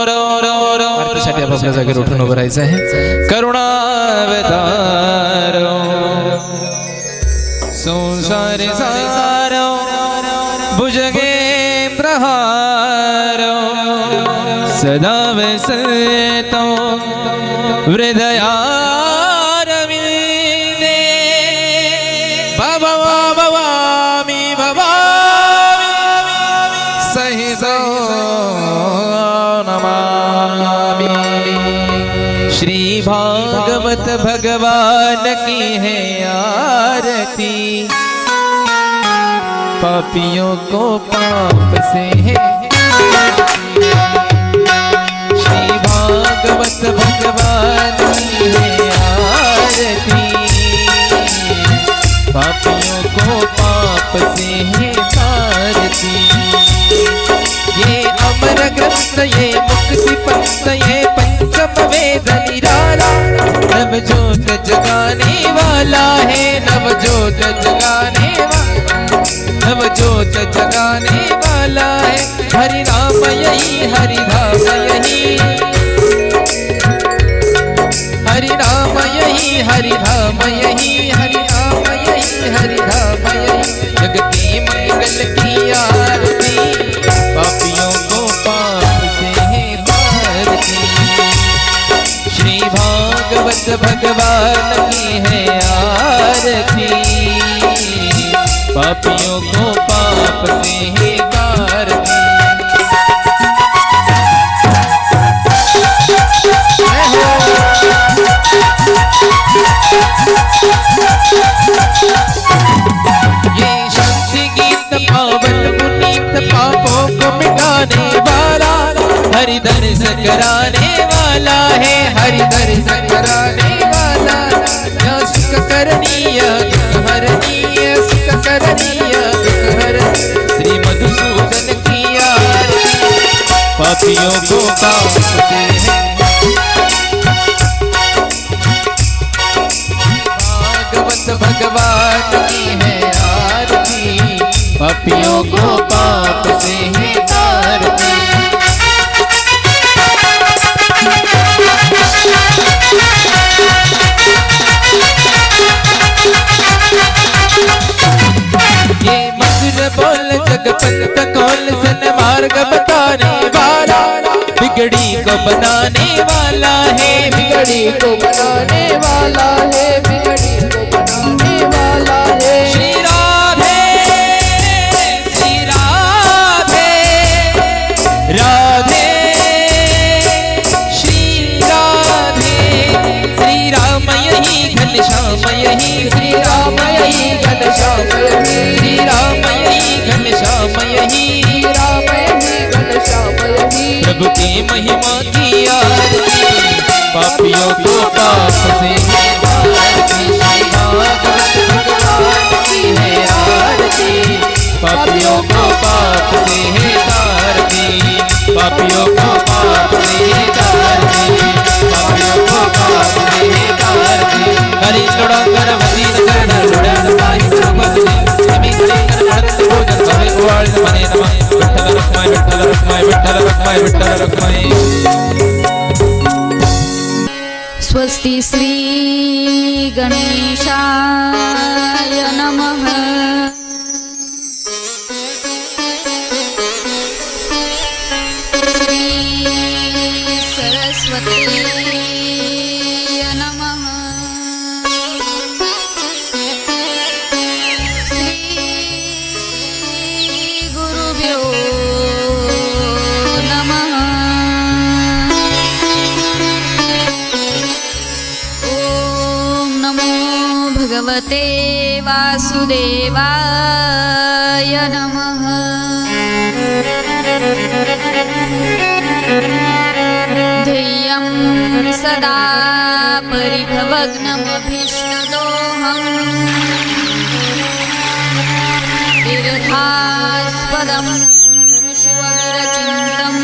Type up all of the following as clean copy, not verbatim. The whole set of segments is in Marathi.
रो रो रो आरतीसाठी आपल्या जागेवर उठून उभं राहायचं आहे. करुणावतारो संसार सारो भुजगे प्रहारो सदा वसतो हृदयारविंदे भवामि सहितो नमामि. श्री भागवत भगवान की है आरती, पापियों को पाप से है. श्री भागवत भगवान की है आरती, पापियों को पाप से है तारती. ये अमर ग्रंथ ये मुक्ति पंथ ये पंचम वेद निराला, नवजोत जगाने वाला है नवजोत जगाने वाला, नवजोत जगाने वाला है. हरि नाम यही हरि धाम यही, हरि नाम यही हरि धाम यही, हरि नाम यही हरि धाम यही. जग के मंगल की आरती, पापियों को पाप से है तारती. श्री भागवत भगवान की है आरती, पापियों को पाप से है तारती. ये शांति गीत पावन पुनीत पापों को मिटाने वाला, हरि दर्श कराने वाला है हरि दर्श कराने वाला. या सुख करणीय दुख हरणीय सुख करणीय दुख हरण. श्री मधुसूदन की आरती, पापियों को पाप से है. भागवत भगवान की है आरती, पापियों को पाप से है तारती. ये मधुर बोल जगपंत कौल सन मार्ग बताने वाला, बिगड़ी को बनाने वाला है बिगड़ी को बनाने वाला है बिगड़ी को बनाने वाला है. श्री राधे राधे श्री राधे. श्री राम यही घनश्याम यही, श्री राम यही घनश्याम यही, श्री राम यही घनश्याम यही, राम यही घनश्याम यही. प्रभु की महिमा की आरती, पापियों को पाप से है तारती. श्री भागवत भगवान की है आरती, पापियों को पाप से है तारती. पापियों को पाप से है तारती, पापियों को पाप से है तारती. हरि लुड़ा कर वसीन कर लुड़ा नमाहि प्रभु समी कर भरत भोजन भवे उवाल मने नमः. विठ्ठल रखमाय विठ्ठल रखमाय विठ्ठल रखमाय विठ्ठल रखमाय. स्वस्ति श्री गणेशाय नमः. श्री सरस्वती नमः. श्री गुरुभ्यो नमः. ओम नमो भगवते वासुदेवाय नमः. ध्येयं सदा परिभवग्नमभीष्टदोहम्, तीर्थास्पदं विश्वविरचिन्तं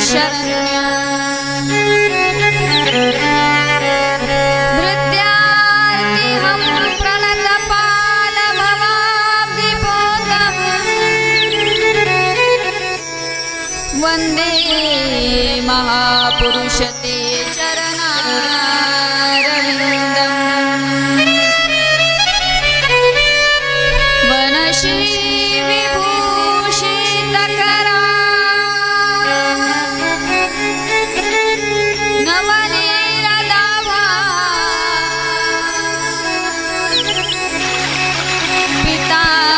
शरण्यम्. भृत्यार्तिहं प्रणतपालभवाब्धिपोतम्, वंदे महापुरुष ते चरणारविंदम वनश्री विभूषितकरा नवनीरदाभा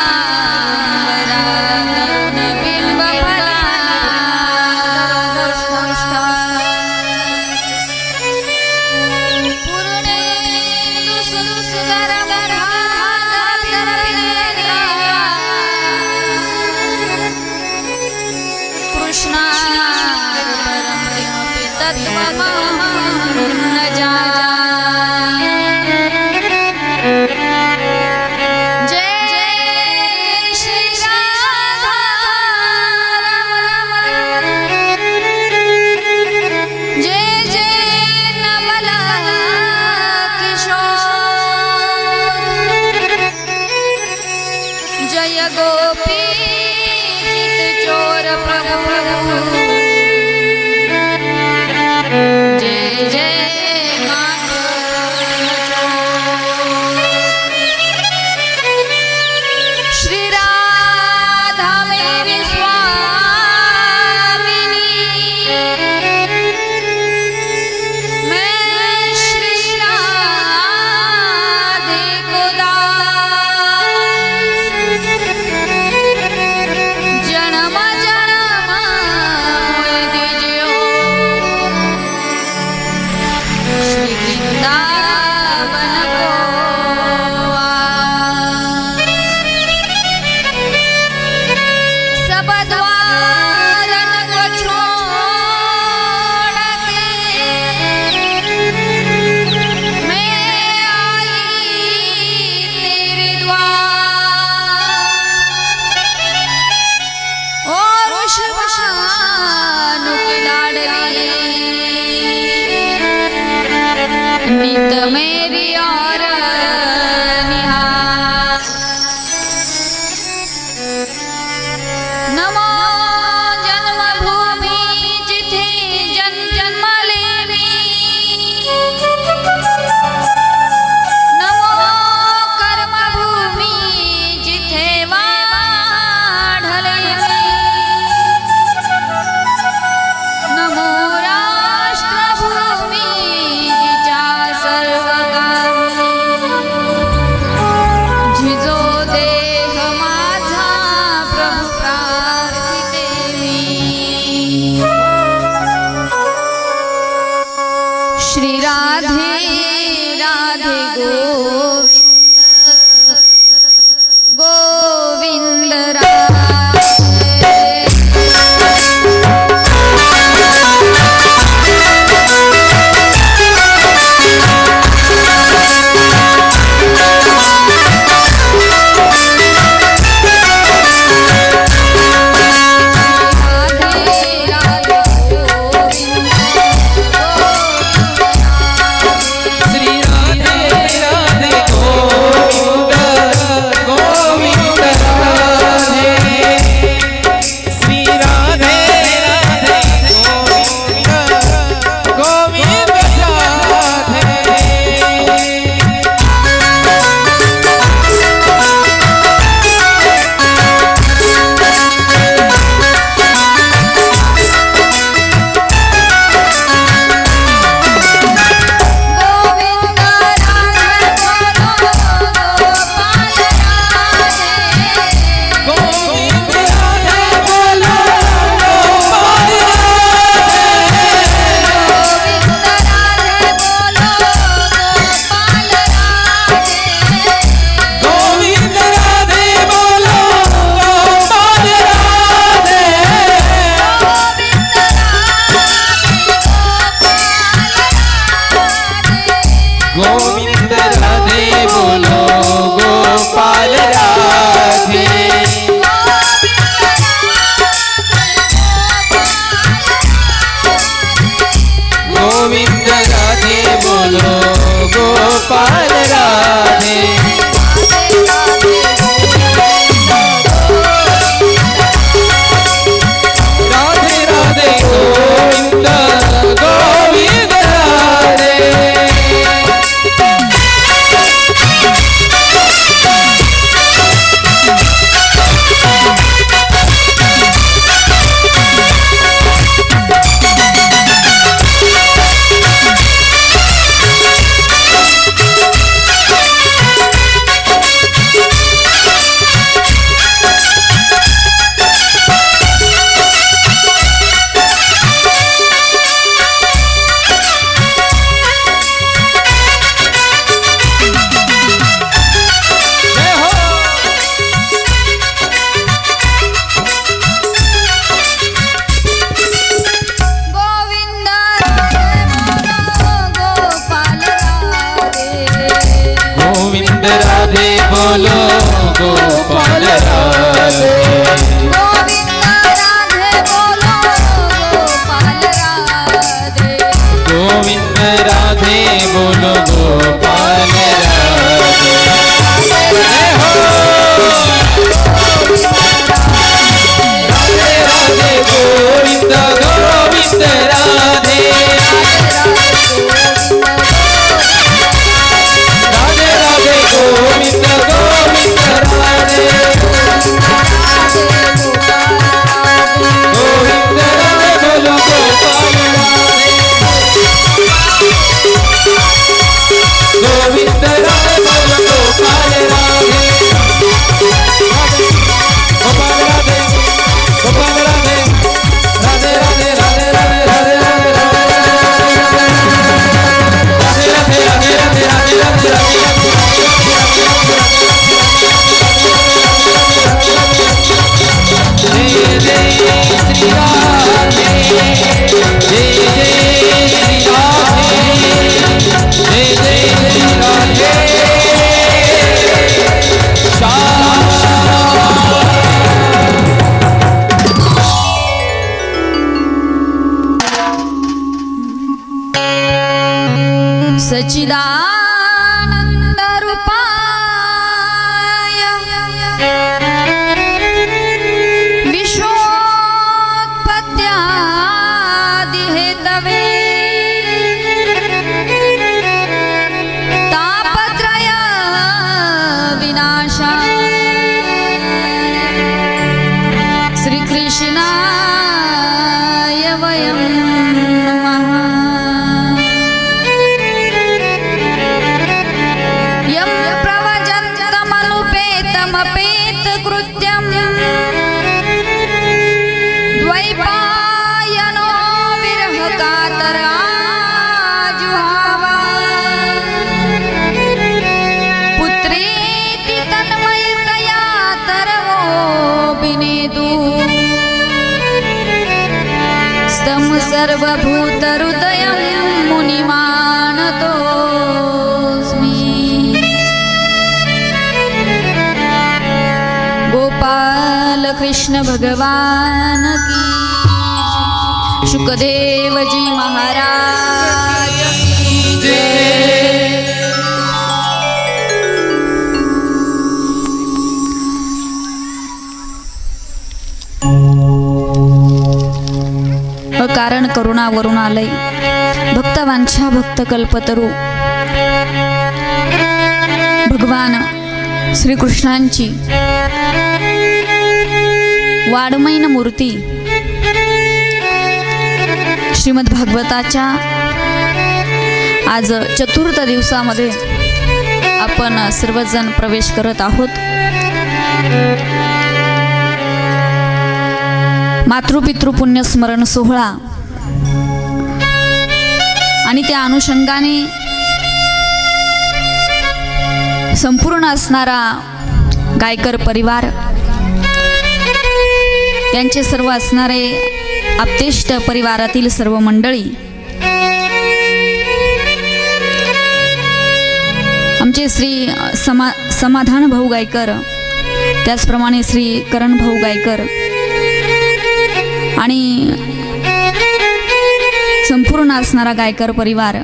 पीतांबरा नवनबिल्वफला पूर्णेन्दु सुन्दरगर्भाधारविन्दया कृष्णार्पणमपि तत्त्वमहं न जाने। जय श्री राधा जय जय नवला किशोर जय गोपी चोर प्रभु जय जय श्री राधा मेरी स्वामिनी मैं श्री राधे को दास जन्म जन्म मोहि दीजियो श्री वृंदावन को सब द्वारन को छोड़ के मैं आई तेरे द्वार और वृषभानु की लाडली नित मेरी और निहार नमो जन्मभूमि जिथे जन जन्म लेवी नमो कर्मभूमि जिथे वाढलेवी नमो राष्ट्रभूमि जिच्या सर्व सर्वभूतहृदयं मुनिमानतोऽस्मि। गोपाल कृष्ण भगवान की, शुकदेव जी महाराज की जय। कारण करुणावरून आलय भक्तवांछा भक्त कल्पतरू। भगवान श्रीकृष्णांची वाडमयीन मूर्ती श्रीमद भागवताच्या आज चतुर्थ दिवसामध्ये आपण सर्वजण प्रवेश करत आहोत। मातृपितृ पुण्य स्मरण सोहळा आणि त्या अनुषंगाने संपूर्ण असणारा गायकर परिवार, त्यांचे सर्व असणारे आप्तेष्ट परिवारातील सर्व मंडळी, आमचे श्री समाधान भाऊ गायकर, त्याचप्रमाणे श्री करण भाऊ गायकर आणि संपूर्ण असणारा गायकर परिवार,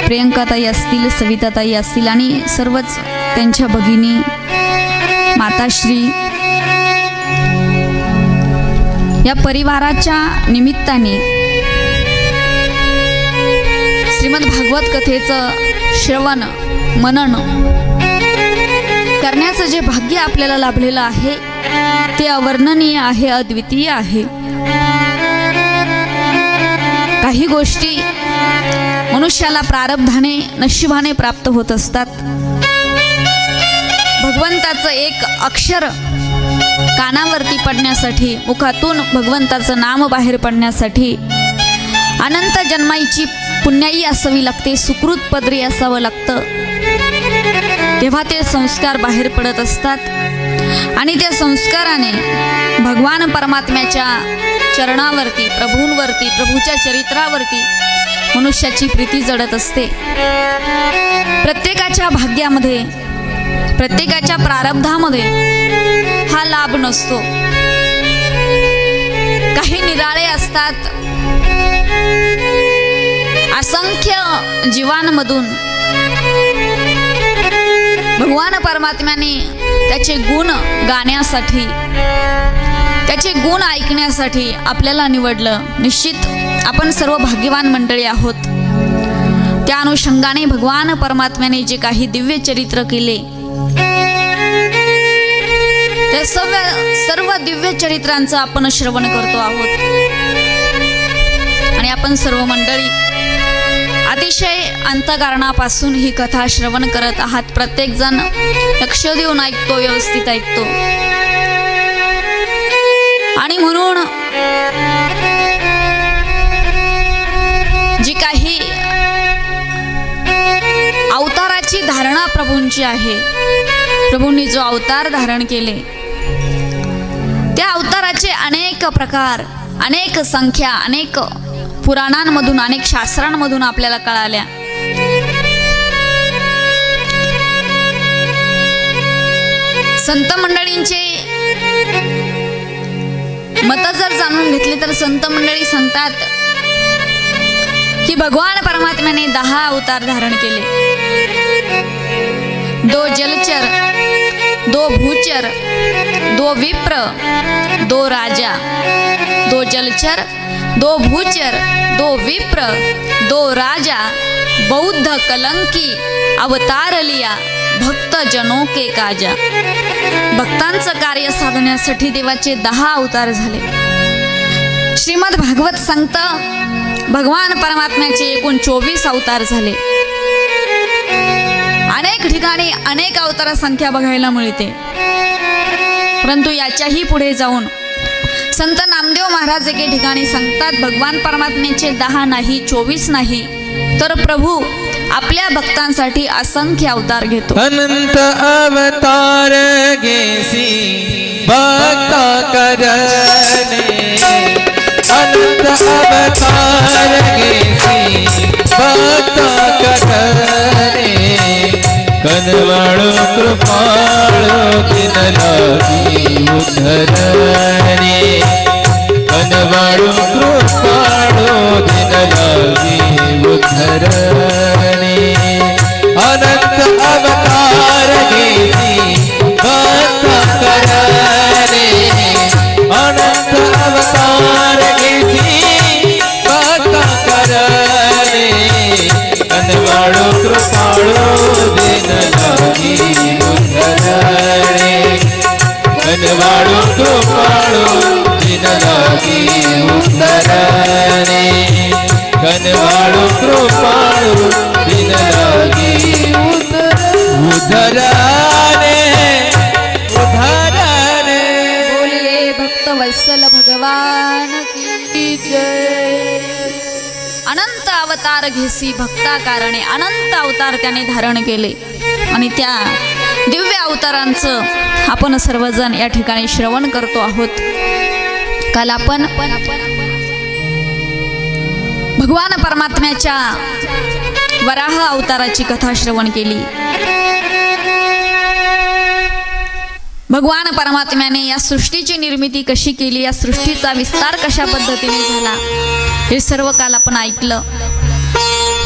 प्रियंकाताई असतील, सविताताई असतील आणि सर्वच त्यांच्या भगिनी, माताश्री, या परिवाराच्या निमित्ताने श्रीमद भागवत कथेचं श्रवण मनन करण्याचं जे भाग्य आपल्याला लाभलेलं आहे ते अवर्णनीय आहे, अद्वितीय आहे। काही गोष्टी मनुष्याला प्रारब्धाने नशिबाने प्राप्त होत असतात। भगवंताचं एक अक्षर कानावरती पडण्यासाठी, मुखातून भगवंताचं नाम बाहेर पडण्यासाठी अनंत जन्माईची पुण्याई असावी लागते, सुकृत पदरी असावं लागतं, तेव्हा ते संस्कार बाहेर पडत असतात आणि त्या संस्काराने भगवान परमात्म्याच्या चरणावरती, प्रभूंवरती, प्रभूच्या चरित्रावरती मनुष्याची प्रीती जडत असते। प्रत्येकाच्या भाग्यामध्ये, प्रत्येकाच्या प्रारब्धामध्ये हा लाभ नसतो। काही निराळे असतात, असंख्य जीवांमधून भगवान परमात्म्याने त्याचे गुण गाण्यासाठी, त्याचे गुण ऐकण्यासाठी आपल्याला निवडलं। निश्चित आपण सर्व भाग्यवान मंडळी आहोत। त्या अनुषंगाने भगवान परमात्म्याने जे काही दिव्य चरित्र केले, ते सर्व दिव्य चरित्रांचं आपण श्रवण करतो आहोत आणि आपण सर्व मंडळी अतिशय अंतःकरणापासून ही कथा श्रवण करत आहात। प्रत्येक जण लक्ष देऊन ऐकतो, व्यवस्थित ऐकतो आणि म्हणून जी काही अवताराची धारणा प्रभूंची आहे, प्रभूंनी जो अवतार धारण केले त्या अवताराचे अनेक प्रकार, अनेक संख्या, अनेक पुराणांमधून, अनेक शास्त्रांमधून आपल्याला कळाल्या। संत मंडळींचे मत जर जाणून घेतले तर संत मंडळी सांगतात की भगवान परमात्म्याने 10 अवतार धारण केले। 2 जलचर, 2 भूचर, 2 विप्र, 2 राजा। 2 जलचर, 2 भूचर, 2 विप्र, 2 राजा, बौद्ध कलंकी अवतार लिया, भक्त जनों के काजा। भक्तांचं कार्य साधण्यासाठी देवाचे 10 अवतार झाले। श्रीमद भागवत सांगतं भगवान परमात्म्याचे एकूण 24 अवतार झाले। अनेक ठिकाणी अनेक अवतार संख्या बघायला मिळते, परंतु याच्याही पुढे जाऊन संत नामदेव महाराज एके ठिकाणी सांगतात भगवान परमात्म्याचे 10 नाही, 24 नाही, तर प्रभू आपल्या भक्तांसाठी असंख्य अवतार घेतो। अनंत अवतार घेसी भक्त करणे, अनंत कनवाळो कृपाळो दिन लागी उद्धरणे कनवाळो कृपाळो दिन लागी उद्धरणे अनंत अवतार घेसी कथा करणे अनंत अवतार घेसी कथा करणे कनवाळो कृपाळो दिन लागी उद्धरणे कनवाळो कृपाळो दिन लागी उद्धरणे कनवाळो कृपाळो दिन लागी उद्धरणे उद्धरणे बोलिए भक्त वत्सल भगवान की जय. अनंत अवतार घेसी भक्ता कारणे अनंत अवतार त्याने धारण केले आणि त्या दिव्य अवतारांचं आपण सर्वजण या ठिकाणी श्रवण करतो आहोत. काल आपण भगवान परमात्म्याच्या वराह अवताराची कथा श्रवण केली. भगवान परमात्म्याने या सृष्टीची निर्मिती कशी केली, या सृष्टीचा विस्तार कशा पद्धतीने झाला, हे सर्व काल आपण ऐकलं.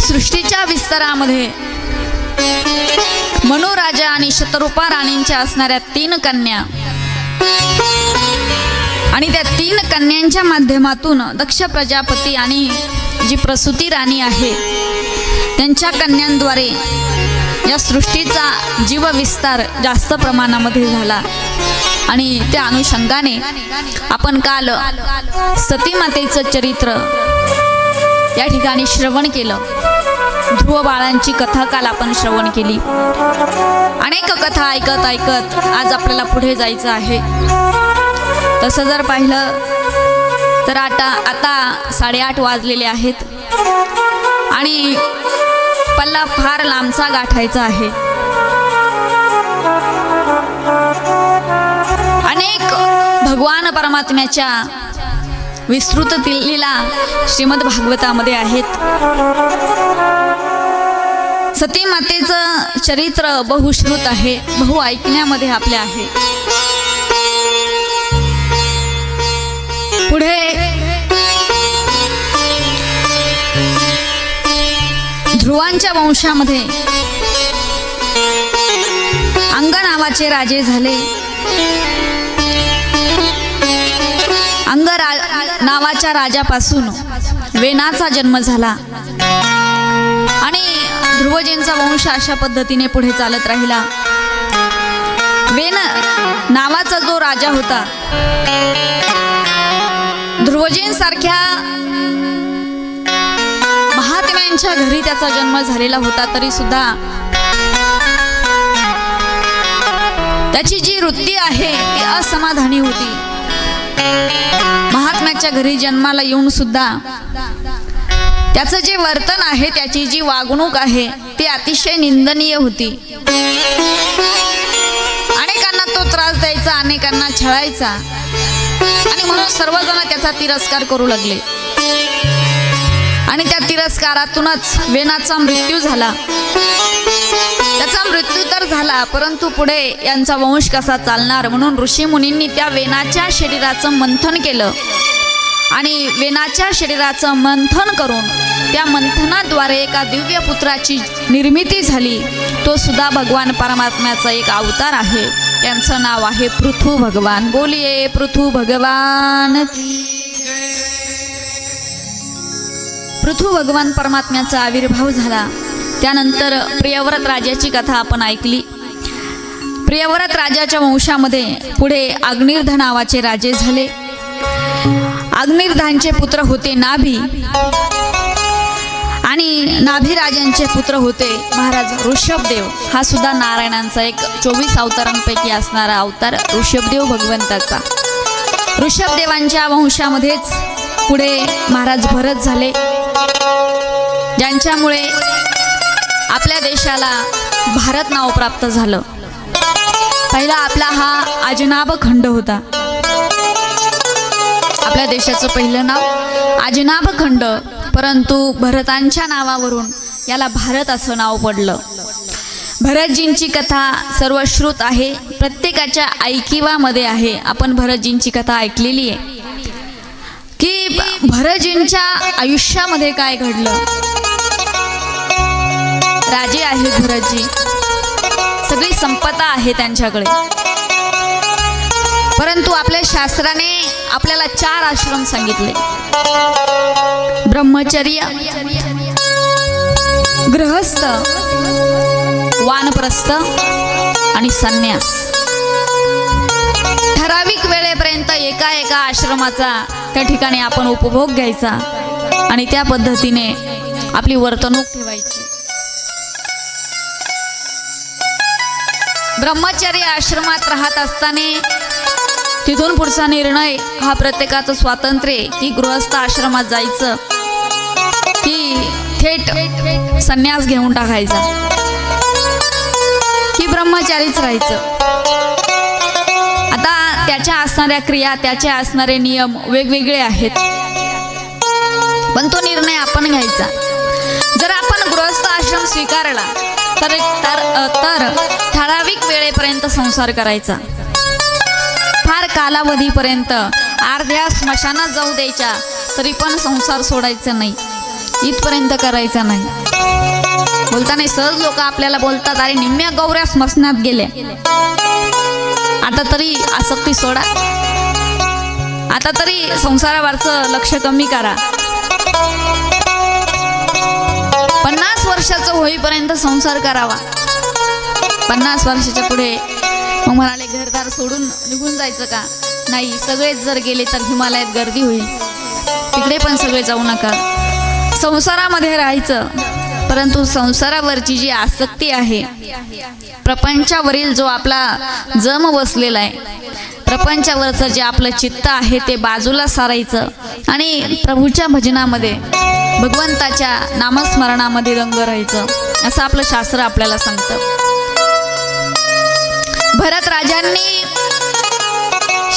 सृष्टीच्या विस्तारामध्ये मनु राजा आणि शतरूपा राणींच्या असणाऱ्या 3 कन्या आणि त्या 3 कन्यांच्या माध्यमातून दक्ष प्रजापती आणि जी प्रसूती राणी आहे त्यांच्या कन्यांद्वारे या सृष्टीचा जीवविस्तार जास्त प्रमाणामध्ये झाला. आणि त्या अनुषंगाने आपण काल सती मातेचं चरित्र या ठिकाणी श्रवण केलं. ध्रुव बाळांची कथा काल आपण श्रवण केली. अनेक कथा ऐकत ऐकत आज आपल्याला पुढे जायचं आहे. तसं जर पाहिलं तर आता 8:30 वाजलेले आहेत आणि पल्ला फार लांबचा गाठायचा आहे. अनेक भगवान परमात्म्याच्या विस्तृत लीला श्रीमद भागवतामध्ये आहेत. सती मातेचं चरित्र बहुश्रुत आहे, बहु ऐकण्यामध्ये आपल्या आहे. पुढे ध्रुवांच्या वंशामध्ये अंग नावाचे राजे झाले. अंग नावाच्या राजापासून वेनाचा जन्म झाला आणि ध्रुवजींचा वंश अशा पद्धतीने पुढे चालत राहिला. वेन नावाचा जो राजा होता, ध्रुवजींसारख्या महात्म्यांच्या घरी त्याचा जन्म झालेला होता, तरी सुद्धा त्याची जी वृत्ती आहे ती असमाधानी होती. महात्म्याच्या घरी जन्माला येऊन सुद्धा त्याचं जे वर्तन आहे, त्याची जी वागणूक आहे ती अतिशय निंदनीय होती. अनेकांना तो त्रास द्यायचा, अनेकांना छळायचा आणि म्हणून सर्वजण त्याचा तिरस्कार करू लागले. आणि त्या तिरस्कारातूनच वेनाचा मृत्यू झाला. त्याचा मृत्यू तर झाला, परंतु पुढे यांचा वंश कसा चालणार म्हणून ऋषी मुनींनी त्या वेनाच्या शरीराचं मंथन केलं आणि वेनाच्या शरीराचं मंथन करून त्या मंथनाद्वारे एका दिव्य पुत्राची निर्मिती झाली. तो सुद्धा भगवान परमात्म्याचा एक अवतार आहे. त्यांचं नाव आहे पृथु भगवान. बोलिये पृथु भगवान. पृथु भगवान परमात्म्याचा आविर्भाव झाला. त्यानंतर प्रियव्रत राजाची कथा आपण ऐकली. प्रियव्रत राजाच्या वंशामध्ये पुढे अग्निर्ध नावाचे राजे झाले. अग्निर्धांचे पुत्र होते नाभी आणि नाभी राजांचे पुत्र होते महाराज ऋषभदेव. हा सुद्धा नारायणांचा एक 24 अवतारांपैकी असणारा अवतार ऋषभदेव भगवंताचा. ऋषभदेवांच्या वंशामध्येच पुढे महाराज भरत झाले, ज्यांच्यामुळे आपल्या देशाला भारत नाव प्राप्त झालं. पहिला आपला हा अजनाभ खंड होता. आपल्या देशाचं पहिलं नाव अजनाभ खंड, परंतु भरतांच्या नावावरून याला भारत असं नाव पडलं. भरतजींची कथा सर्वश्रुत आहे, प्रत्येकाच्या ऐकिवामध्ये आहे. आपण भरतजींची कथा ऐकलेली आहे की भरतजींच्या आयुष्यामध्ये काय घडलं. राजे आहेत भरतजी, सगळी संपदा आहे त्यांच्याकडे, परंतु आपल्या शास्त्राने आपल्याला 4 आश्रम सांगितले: ब्रह्मचर्य, गृहस्थ, वानप्रस्थ आणि संन्यास. ठराविक वेळेपर्यंत एका एका आश्रमाचा त्या ठिकाणी आपण उपभोग घ्यायचा आणि त्या पद्धतीने आपली वर्तणूक ठेवायची. ब्रह्मचर्य आश्रमात राहत असताना तिथून पुढचा निर्णय हा प्रत्येकाचं स्वातंत्र्य आहे की गृहस्थ आश्रमात जायचं की थेट संन्यास घेऊन टाकायचा की ब्रह्मचारीच राहायचं. आता त्याच्या असणाऱ्या क्रिया, त्याचे असणारे नियम वेगवेगळे आहेत, पण तो निर्णय आपण घ्यायचा. जर आपण गृहस्थ आश्रम स्वीकारला तर ठराविक वेळेपर्यंत संसार करायचा, फार कालावधीपर्यंत अर्ध्या स्मशानात जाऊ द्यायच्या तरी पण संसार सोडायचा नाही, इथपर्यंत करायचा नाही. बोलताना सहज लोक आपल्याला बोलतात, अरे निम्म्या गौऱ्या स्मशानात गेल्या, आता तरी आसक्ती सोडा, आता तरी संसारावरचं लक्ष कमी करा. 50 वर्षाचं होईपर्यंत संसार करावा. 50 वर्षाच्या पुढे मग म्हणाले घरदार सोडून निघून जायचं का? नाही, सगळेच जर गेले तर हिमालयात गर्दी होईल, तिकडे पण सगळे जाऊ नका. संसारामध्ये राहायचं, परंतु संसारावरची जी आसक्ती आहे, प्रपंचावरील जो आपला जम बसलेला आहे, प्रपंचावरचं जे आपलं चित्त आहे ते बाजूला सारायचं आणि प्रभूच्या भजनामध्ये, भगवंताच्या नामस्मरणामध्ये रंग राहायचं, असं आपलं शास्त्र आपल्याला सांगतं. भरत राजांनी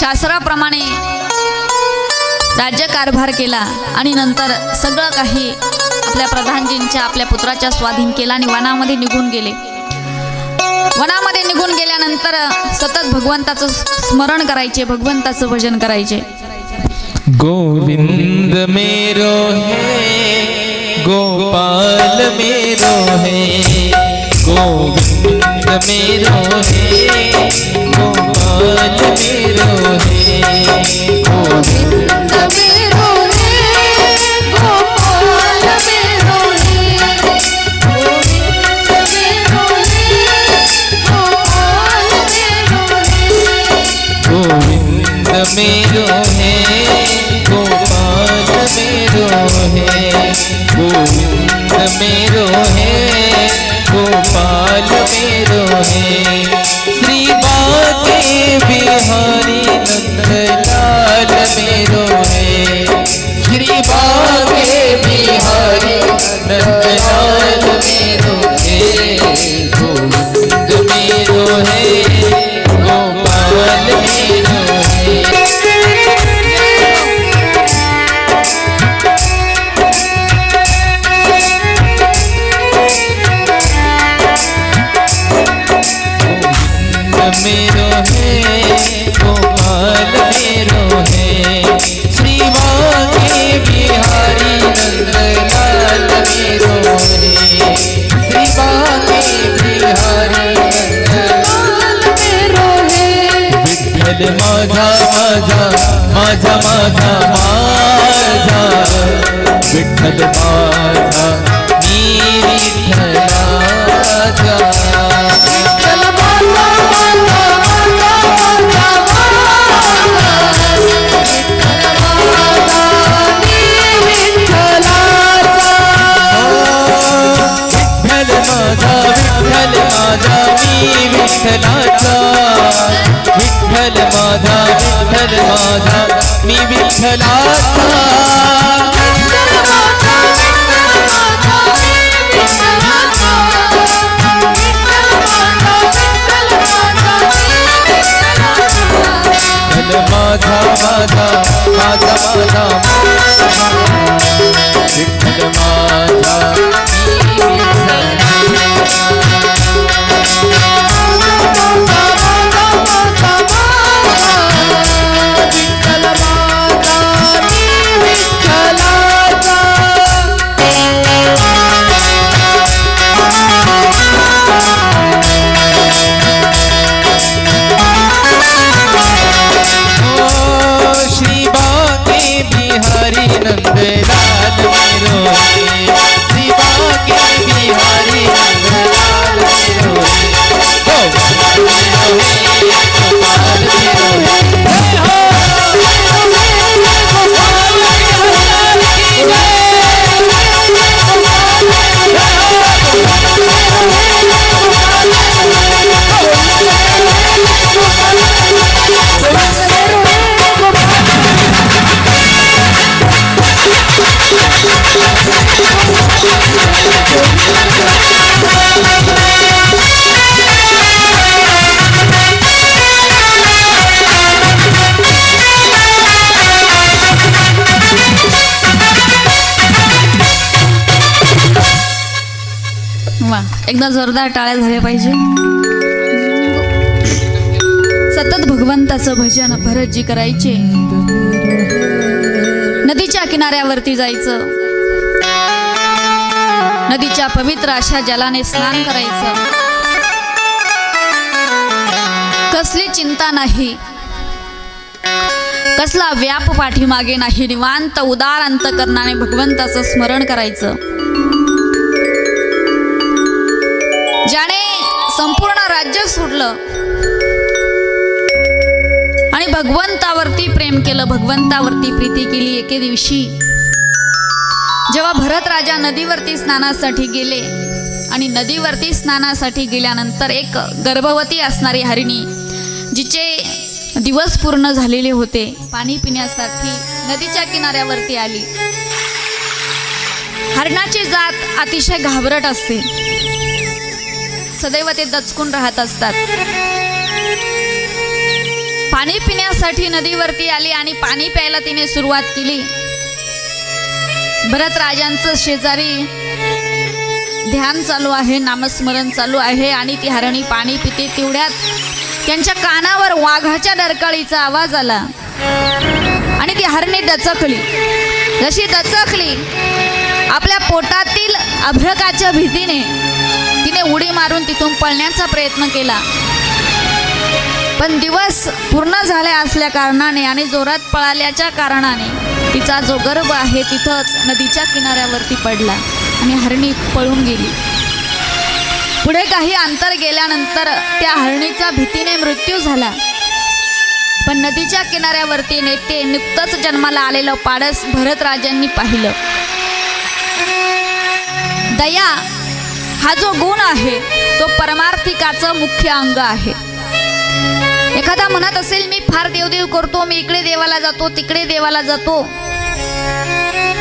शास्त्राप्रमाणे राज्यकारभार केला आणि नंतर सगळं काही आपल्या प्रधानजींच्या, आपल्या पुत्राच्या स्वाधीन केला आणि वनामध्ये निघून गेले. वनामध्ये निघून गेल्यानंतर सतत भगवंताचं स्मरण करायचे, भगवंताचं भजन करायचे. गोविंद मेरो है, गोपाल मेरो है, गोविंद मेरो है, गोपाल मेरो है, गोविंद मेरो है, गोपाल मेरो है, गोविंद मेरो है, गोपाल मेरो है, गोविंद मेरो है, गोपाल मेरो है, गोविंद मेरो है, गोपाल मेरो है. श्री बाके बिहारी नंदलाल मेरो है, श्री बाके बिहारी नंदलाल मेरो है, गोविंद मेरो है, गोपाल मेरो है. मेरो है, गोपाल मेरो है, श्री बाके बिहारी नंदलाल मेरो है, श्री बाके बिहारी नंदलाल मेरो है. विठ्ठल माझा माझा माझा माझा माझा, विठ्ठल माझा मी विठ्ठलाचा, विठ्ठल विठ्ठलाचा, विठ्ठल माझा मी विठ्ठलाचा. माझा माझा माझा माझा विठ्ठल माझा मी विठ्ठलाचा. वा, एकदा जोरदार टाळ्या झाल्या पाहिजे. सतत भगवंताचं भजन भरतजी करायचे. नदीच्या किनाऱ्यावरती जायचं, नदीच्या पवित्र अशा जलाने स्नान करायचं. कसली चिंता नाही, कसला व्याप पाठीमागे नाही. निवांत उदार अंतकरणाने भगवंताचं स्मरण करायचं. ज्याने संपूर्ण राज्य सोडलं आणि भगवंतावरती प्रेम केलं, भगवंतावरती प्रीती केली. एके दिवशी जेव्हा भरत राजा नदीवरती स्नानासाठी गेले आणि नदीवरती स्नानासाठी गेल्यानंतर एक गर्भवती असणारी हरिणी, जिचे दिवस पूर्ण झालेले होते, पाणी पिण्यासाठी नदीच्या किनाऱ्यावरती आली. हरणाची जात अतिशय घाबरट असते, सदैव ते दचकून राहत असतात. पाणी पिण्यासाठी नदीवरती आली आणि पाणी प्यायला तिने सुरुवात केली. भरत राजांचं शेजारी ध्यान चालू आहे, नामस्मरण चालू आहे आणि ती हरणी पाणी पिते. तेवढ्यात त्यांच्या कानावर वाघाच्या डरकाळीचा आवाज आला आणि ती हरणी दचकली. जशी दचकली, आपल्या पोटातील अभ्रकाच्या भीतीने तिने उडी मारून तिथून पळण्याचा प्रयत्न केला. पण दिवस पूर्ण झाले असल्या कारणाने आणि जोरात पळाल्याच्या कारणाने तिचा जो गर्भ आहे तिथंच नदीच्या किनाऱ्यावरती पडला आणि हरणी पळून गेली. पुढे काही अंतर गेल्यानंतर त्या हरणीचा भीतीने मृत्यू झाला. पण नदीच्या किनाऱ्यावरती ते नुकतंच जन्माला आलेलं पाडस भरत राजांनी पाहिलं. दया हा जो गुण आहे तो परमार्थिकाचं मुख्य अंग आहे. एखादा म्हणत असेल मी फार देवदेव करतो, मी इकडे देवाला जातो, तिकडे देवाला जातो,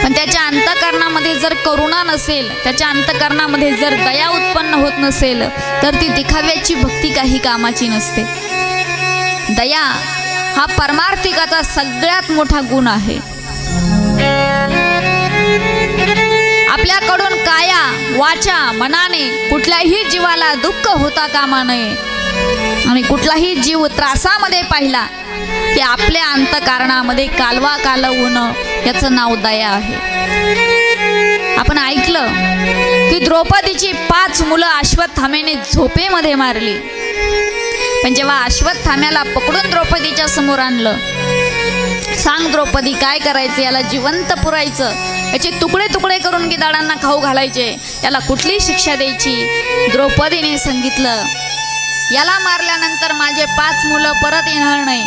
पण त्याच्या अंतःकरणामध्ये जर करुणा नसेल, त्याच्या अंतःकरणामध्ये जर दया उत्पन्न होत नसेल, तर ती दिखाव्याची भक्ती काही कामाची नसते. दया हा परमार्थिकाचा सगळ्यात मोठा गुण आहे. आपल्याकडून काया वाचा मनाने कुठल्याही जीवाला दुःख होता कामा नये आणि कुठलाही जीव त्रासामध्ये पाहिला की आपल्या अंतःकरणामध्ये कालवा कालवणं याचं नाव दया आहे. आपण ऐकलं की द्रौपदीची 5 मुलं अश्वत्थाम्याने झोपेमध्ये मारली. पण जेव्हा अश्वत्थाम्याला पकडून द्रौपदीच्या समोर आणलं, सांग द्रौपदी काय करायचं, याला जिवंत पुरायचं, याचे तुकडे तुकडे करून गिधाडांना खाऊ घालायचे, याला कुठली शिक्षा द्यायची? द्रौपदीने सांगितलं, याला मारल्यानंतर माझे 5 मुलं परत येणार नाही,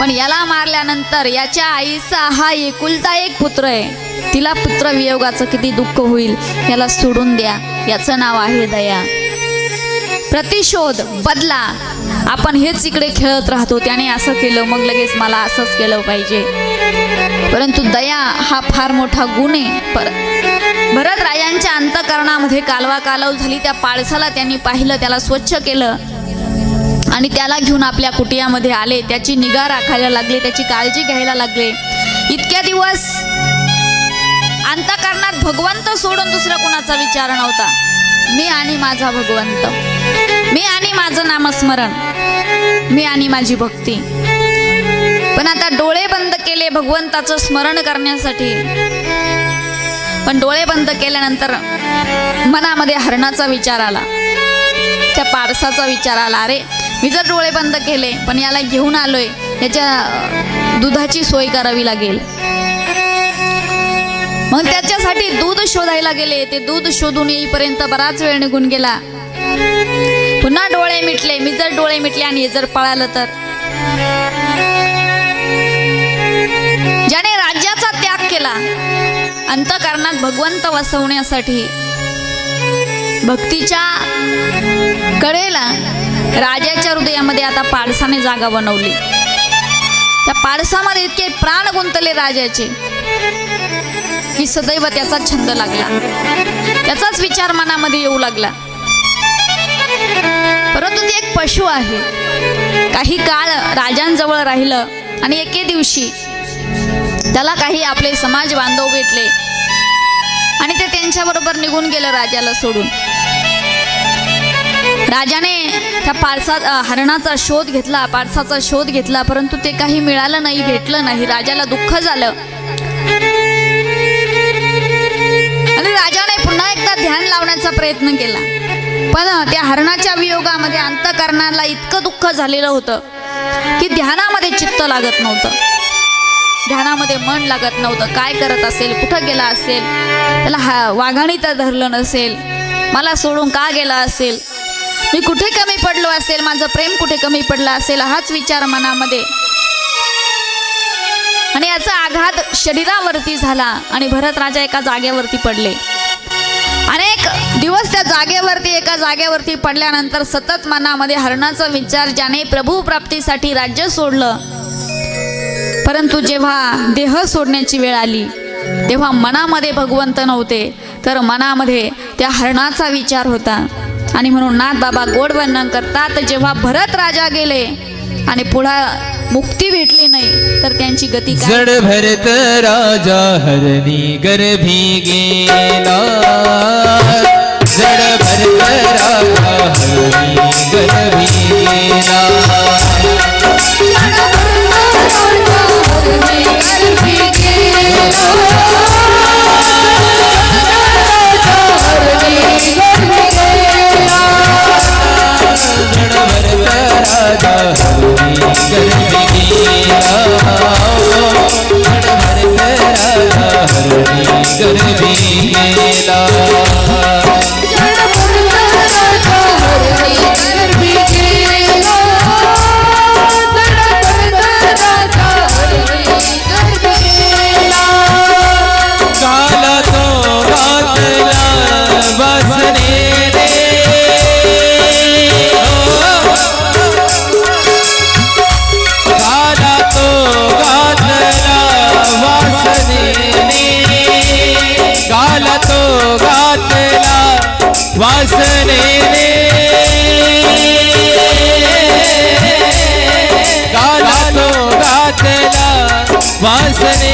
पण याला मारल्यानंतर याच्या आईचा हा एकुलता एक पुत्र आहे, तिला पुत्र वियोगाचं किती दुःख होईल, याला सोडून द्या. याचं नाव आहे दया. प्रतिशोध, बदला, आपण हेच इकडे खेळत राहतो, त्याने असं केलं मग लगेच मला असंच केलं पाहिजे. परंतु दया हा फार मोठा गुण आहे. भरत राजांच्या अंतःकरणामध्ये कालवा कालव झाली. त्या पाळसाला त्यांनी पाहिलं, त्याला स्वच्छ केलं आणि त्याला घेऊन आपल्या कुटियामध्ये आले. त्याची निगा राखायला लागले, त्याची काळजी घ्यायला लागले. इतक्या दिवस अंतःकरणात भगवंत सोडून दुसरा कोणाचा विचार नव्हता. मी आणि माझा भगवंत, मी आणि माझं नामस्मरण, मी आणि माझी भक्ती. पण आता डोळे बंद केले भगवंताचं स्मरण करण्यासाठी. पण डोळे बंद केल्यानंतर मनामध्ये हरणाचा विचार आला, त्या पारसाचा विचार आला. अरे मी जर डोळे बंद केले पण याला घेऊन आलोय, याच्या दुधाची सोय करावी लागेल. मग त्याच्यासाठी दूध शोधायला गेले. ते दूध शोधून येईपर्यंत बराच वेळ निघून गेला. पुन्हा डोळे मिटले. मी जर डोळे मिटले आणि हे जर पळालं तर? ज्याने राज्याचा त्याग केला अंतःकरणात भगवंत वसवण्यासाठी, भक्तीच्या कडेला राजाच्या हृदयामध्ये आता पाडसाने जागा बनवली. त्या पाडसामध्ये इतके प्राण गुंतले राजाचे. की सदैव त्याचा छंद लागला, त्याचाच विचार मनामध्ये येऊ लागला. परंतु ते एक पशु आहे. काही काळ राजांजवळ राहिलं आणि एके दिवशी त्याला काही आपले समाज बांधव भेटले आणि ते त्यांच्याबरोबर निघून गेलं राजाला सोडून. राजाने त्या हरणाचा शोध घेतला, पारसाचा शोध घेतला, परंतु ते काही मिळालं नाही, भेटलं नाही. राजाला दुःख झालं आणि राजाने पुन्हा एकदा ध्यान लावण्याचा प्रयत्न केला, पण त्या हरणाच्या वियोगामध्ये अंतःकरणाला इतकं दुःख झालेलं होतं की ध्यानामध्ये चित्त लागत नव्हतं, ध्यानामध्ये मन लागत नव्हतं. काय करत असेल, कुठं गेला असेल, त्याला वाघाणी तर धरलं नसेल, मला सोडून का गेला असेल, मी कुठे कमी पडलो असेल, माझं प्रेम कुठे कमी पडलं असेल, हाच विचार मनामध्ये. आणि याचा आघात शरीरावरती झाला आणि भरत राजा एका जागेवरती पडले. अनेक दिवस त्या एका जागेवरती पडल्यानंतर सतत मनामध्ये हरणाचा विचार. ज्याने प्रभू प्राप्तीसाठी राज्य सोडलं, परंतु जेव्हा देह सोडण्याची वेळ आली तेव्हा मनामध्ये भगवंत नव्हते, तर मनामध्ये त्या हरणाचा विचार होता. आणि म्हणून नाथ बाबा गोड वर्णन करतात, जेव्हा भरत राजा गेले आणि पुढे मुक्ती भेटली नाही तर त्यांची गती काय? जड भरत राजा हरणी गर्भी गेला, जड भरत राजा हरणी गर्भी गेला, वासने गाला तो गातला वासने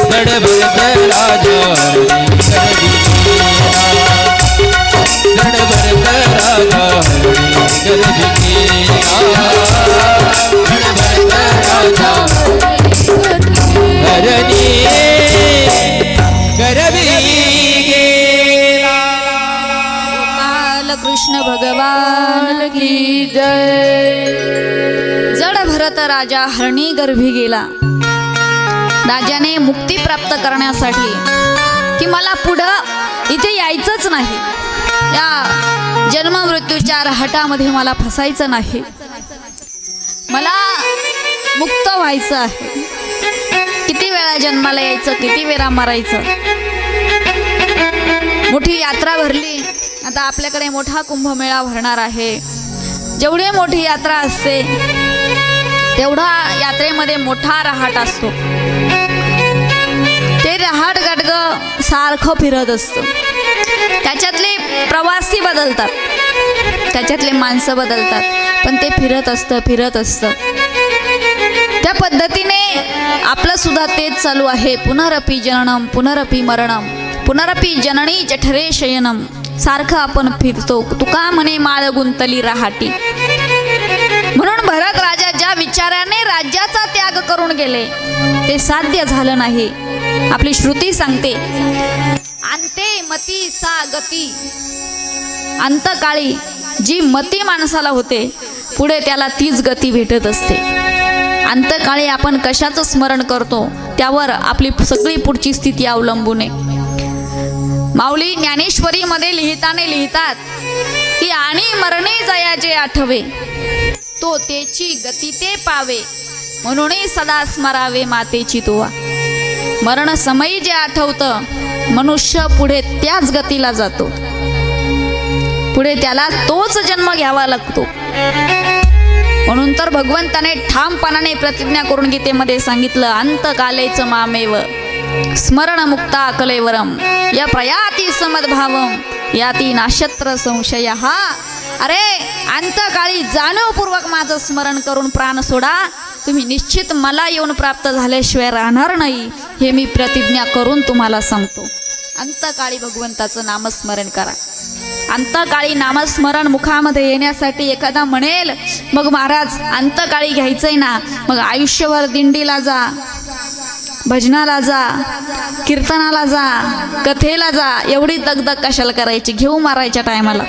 जड भरत राजा जड भरत राजा गर्भी गेला, जड भरत राजा हरणी गर्भी कृष्ण भगवान की जय. जड भरत राजा हरणी गर्भी गेला. राजाने मुक्ती प्राप्त करण्यासाठी की मला पुढं इथे यायचंच नाही, या जन्म मृत्यूच्या रहाटामध्ये मला फसायचं नाही, मला मुक्त व्हायचं आहे. किती वेळा जन्माला यायचं, किती वेळा मरायचं. मोठी यात्रा भरली, आता आपल्याकडे मोठा कुंभमेळा भरणार आहे. जेवढी मोठी यात्रा असते तेवढा यात्रेमध्ये मोठा रहाट असतो. ते रहाट गडगं सारखं फिरत असतं. त्याच्यातले प्रवासी बदलतात, त्याच्यातले माणसं बदलतात, पण ते फिरत असतं. त्या पद्धतीने आपलं सुद्धा तेच चालू आहे. पुनरपि जननम पुनरपि मरणम पुनरपि जननी जठरे शयनम. सारखं आपण फिरतो. तुका म्हणे माळ गुंतली राहाटी. म्हणून भरत राजा ज्या विचाराने राज्याचा त्याग करून गेले ते साध्य झालं नाही. आपली श्रुती सांगते, अंते मती सा गती. अंतकाळी जी मती माणसाला होते पुढे त्याला तीच गती भेटत असते. अंतकाळी आपण कशाचं स्मरण करतो त्यावर आपली सगळी पुढची स्थिती अवलंबून आहे. माऊली ज्ञानेश्वरीमध्ये लिहितात की आणि मरणे जयाचे आठवे तो तेची गती ते पावे म्हणून सदा स्मरावे मातेची तोवा. मरण समयी जे आठवतं मनुष्य पुढे त्याच गतीला जातो, पुढे त्याला तोच जन्म घ्यावा लागतो. म्हणून तर भगवंताने ठामपणाने प्रतिज्ञा करून गीतेमध्ये सांगितलं, अंतकालेच मामेव स्मरण मुक्ता कलेवरम या प्रयाती समद्भावम याती नाशत्र संशय हा. अरे अंतकाळी जाणीवपूर्वक माझं स्मरण करून प्राण सोडा, तुम्ही निश्चित मला येऊन प्राप्त झाल्याशिवाय राहणार नाही, हे मी प्रतिज्ञा करून तुम्हाला सांगतो. अंतकाळी भगवंताचं नामस्मरण करा. अंतकाळी नामस्मरण मुखामध्ये येण्यासाठी एखादा म्हणेल मग महाराज अंतकाळी घ्यायचंय ना, मग आयुष्यभर दिंडीला जा, भजनाला जा, कीर्तनाला जा, कथेला जा, एवढी दगदग कशाला करायची, घेऊ मारायच्या टायमाला.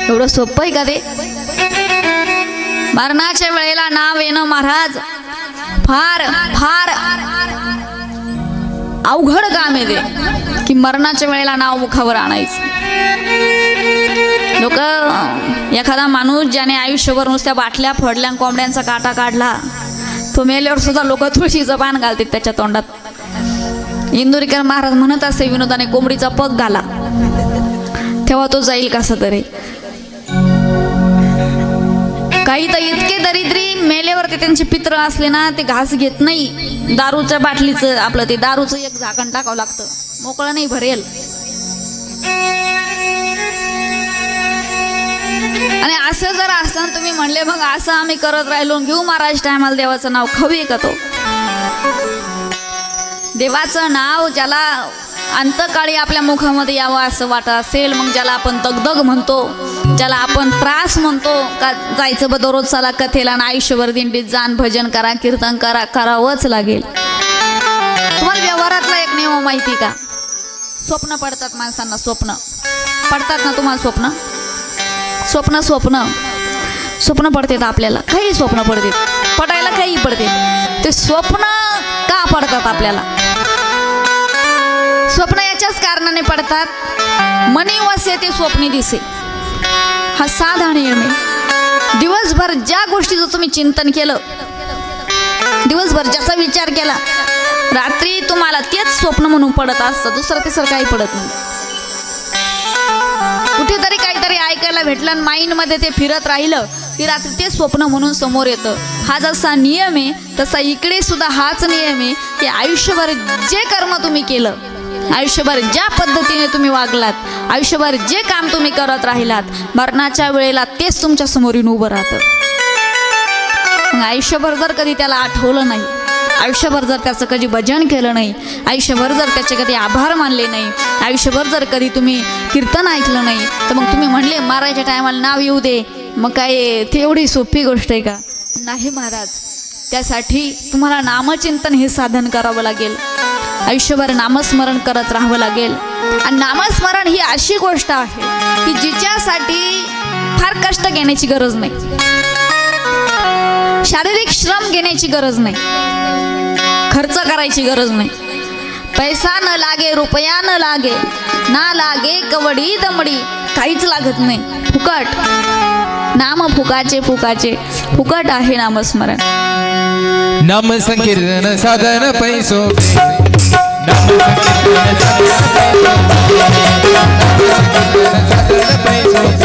एवढं सोपं आहे का ते? मरणाच्या वेळेला नाव येणं महाराज फार फार अवघड काम आहे ते, की मरणाच्या वेळेला नाव मुखावर आणायचं. लोक एखादा माणूस ज्याने आयुष्यभर नुसत्या बाटल्या फोडल्या, कोंबड्यांचा काटा काढला, तो मेल्यावर सुद्धा लोक तुळशीचं पान घालतात त्याच्या तोंडात. इंदुरीकर महाराज म्हणत असे विनोदाने, कोंबडीचा पग घाला तेव्हा तो जाईल कसं तरी. काही तर इतके दरिद्री मेल्यावरती त्यांचे पित्र असले ना, ते घास घेत नाही, दारूच्या बाटलीचं आपलं ते दारूचं एक झाकण टाकावं लागतं, मोकळं नाही भरेल. आणि असं जर असताना तुम्ही म्हणले मग असं आम्ही करत राहिलो, घेऊ महाराज टायमाला देवाचं नाव, खवी का तो? देवाचं नाव ज्याला अंतकाळी आपल्या मुखामध्ये यावं असं वाटत असेल, मग ज्याला आपण दगदग म्हणतो, ज्याला आपण त्रास म्हणतो, का जायचं दररोज चला कथेला आणि आयुष्यभर दिंडीत जाण, भजन करा, कीर्तन करा, करावंच लागेल. तुम्हाला व्यवहारातला एक नियम माहिती का? स्वप्न पडतात माणसांना, स्वप्न पडतात ना तुम्हाला? स्वप्न स्वप्न पडतात आपल्याला, काही स्वप्न पडतात, पडायला काही पडते. ते स्वप्न का पडतात आपल्याला? स्वप्न याच्याच कारणाने पडतात, मनी वसे ते स्वप्नी दिसे, हा साधा नियम आहे. दिवसभर ज्या गोष्टीचं तुम्ही चिंतन केलं, दिवसभर ज्याचा विचार केला, रात्री तुम्हाला तेच स्वप्न म्हणून पडत असतं, दुसरं तिसरं काही पडत नाही. कुठेतरी काहीतरी ऐकायला भेटलं आणि माइंडमध्ये ते फिरत राहिलं की रात्री ते स्वप्न म्हणून समोर येतं. हा जसा नियम आहे तसा इकडे सुद्धा हाच नियम आहे की आयुष्यभर जे कर्म तुम्ही केलं, आयुष्यभर ज्या पद्धतीने तुम्ही वागलात, आयुष्यभर जे काम तुम्ही करत राहिलात, मरणाच्या वेळेला तेच तुमच्या समोर येऊन उभं राहतं. मग आयुष्यभर जर कधी त्याला आठवलं नाही, आयुष्यभर जर त्याचं कधी भजन केलं नाही, आयुष्यभर जर त्याचे कधी आभार मानले नाही, आयुष्यभर जर कधी तुम्ही कीर्तन ऐकलं नाही, तर मग तुम्ही म्हणले मारायच्या टायमाला नाव येऊ दे, मग काय ते एवढी सोपी गोष्ट आहे का? नाही महाराज. त्यासाठी तुम्हाला नामचिंतन हे साधन करावं लागेल, आयुष्यभर नामस्मरण करत राहावं लागेल. आणि नामस्मरण ही अशी गोष्ट आहे की जिच्यासाठी फार कष्ट घेण्याची गरज नाही, शारीरिक श्रम घेण्याची गरज नाही, खर्च करायची गरज नाही, पैसा न लागे, रुपया न लागे, ना लागे कवडी दमडी, काहीच लागत नाही, फुकट. नाम फुकाचे फुकाचे, फुकट आहे नामस्मरण. नाम संकीर्तन साधन पैसो, नाम संकीर्तन साधन पैसो,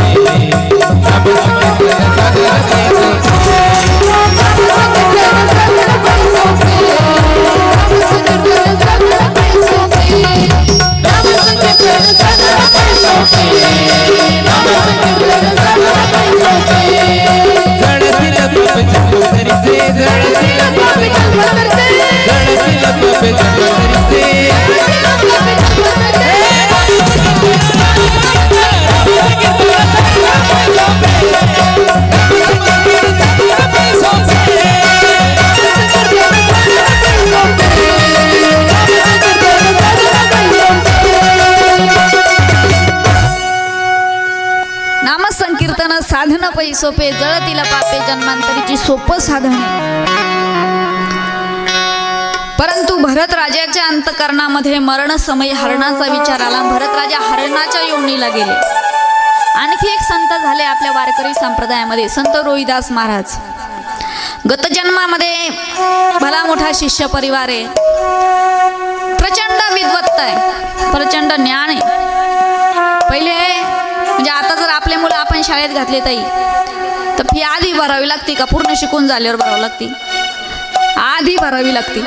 नाम संकीर्तन साधन साधन पैसोपे, जळतीला पापे जन्मांतरीची सोपं साधन आहे. परंतु भरत राजाच्या अंतकरणामध्ये मरण समय हरणाचा विचार आला. भरत राजा हरणाच्या योनीला गेले. आणखी एक संत झाले आपल्या वारकरी संप्रदायामध्ये, संत रोहिदास महाराज. गत जन्मामध्ये भला मोठा शिष्य परिवार आहे, प्रचंड विद्वत्ता आहे, प्रचंड ज्ञान आहे. पहिले म्हणजे आता जर आपले मुलं आपण शाळेत घातले ताई, तर फी आधी भरावी लागते का पूर्ण शिकून झाल्यावर भरावी लागते? आधी भरावी लागते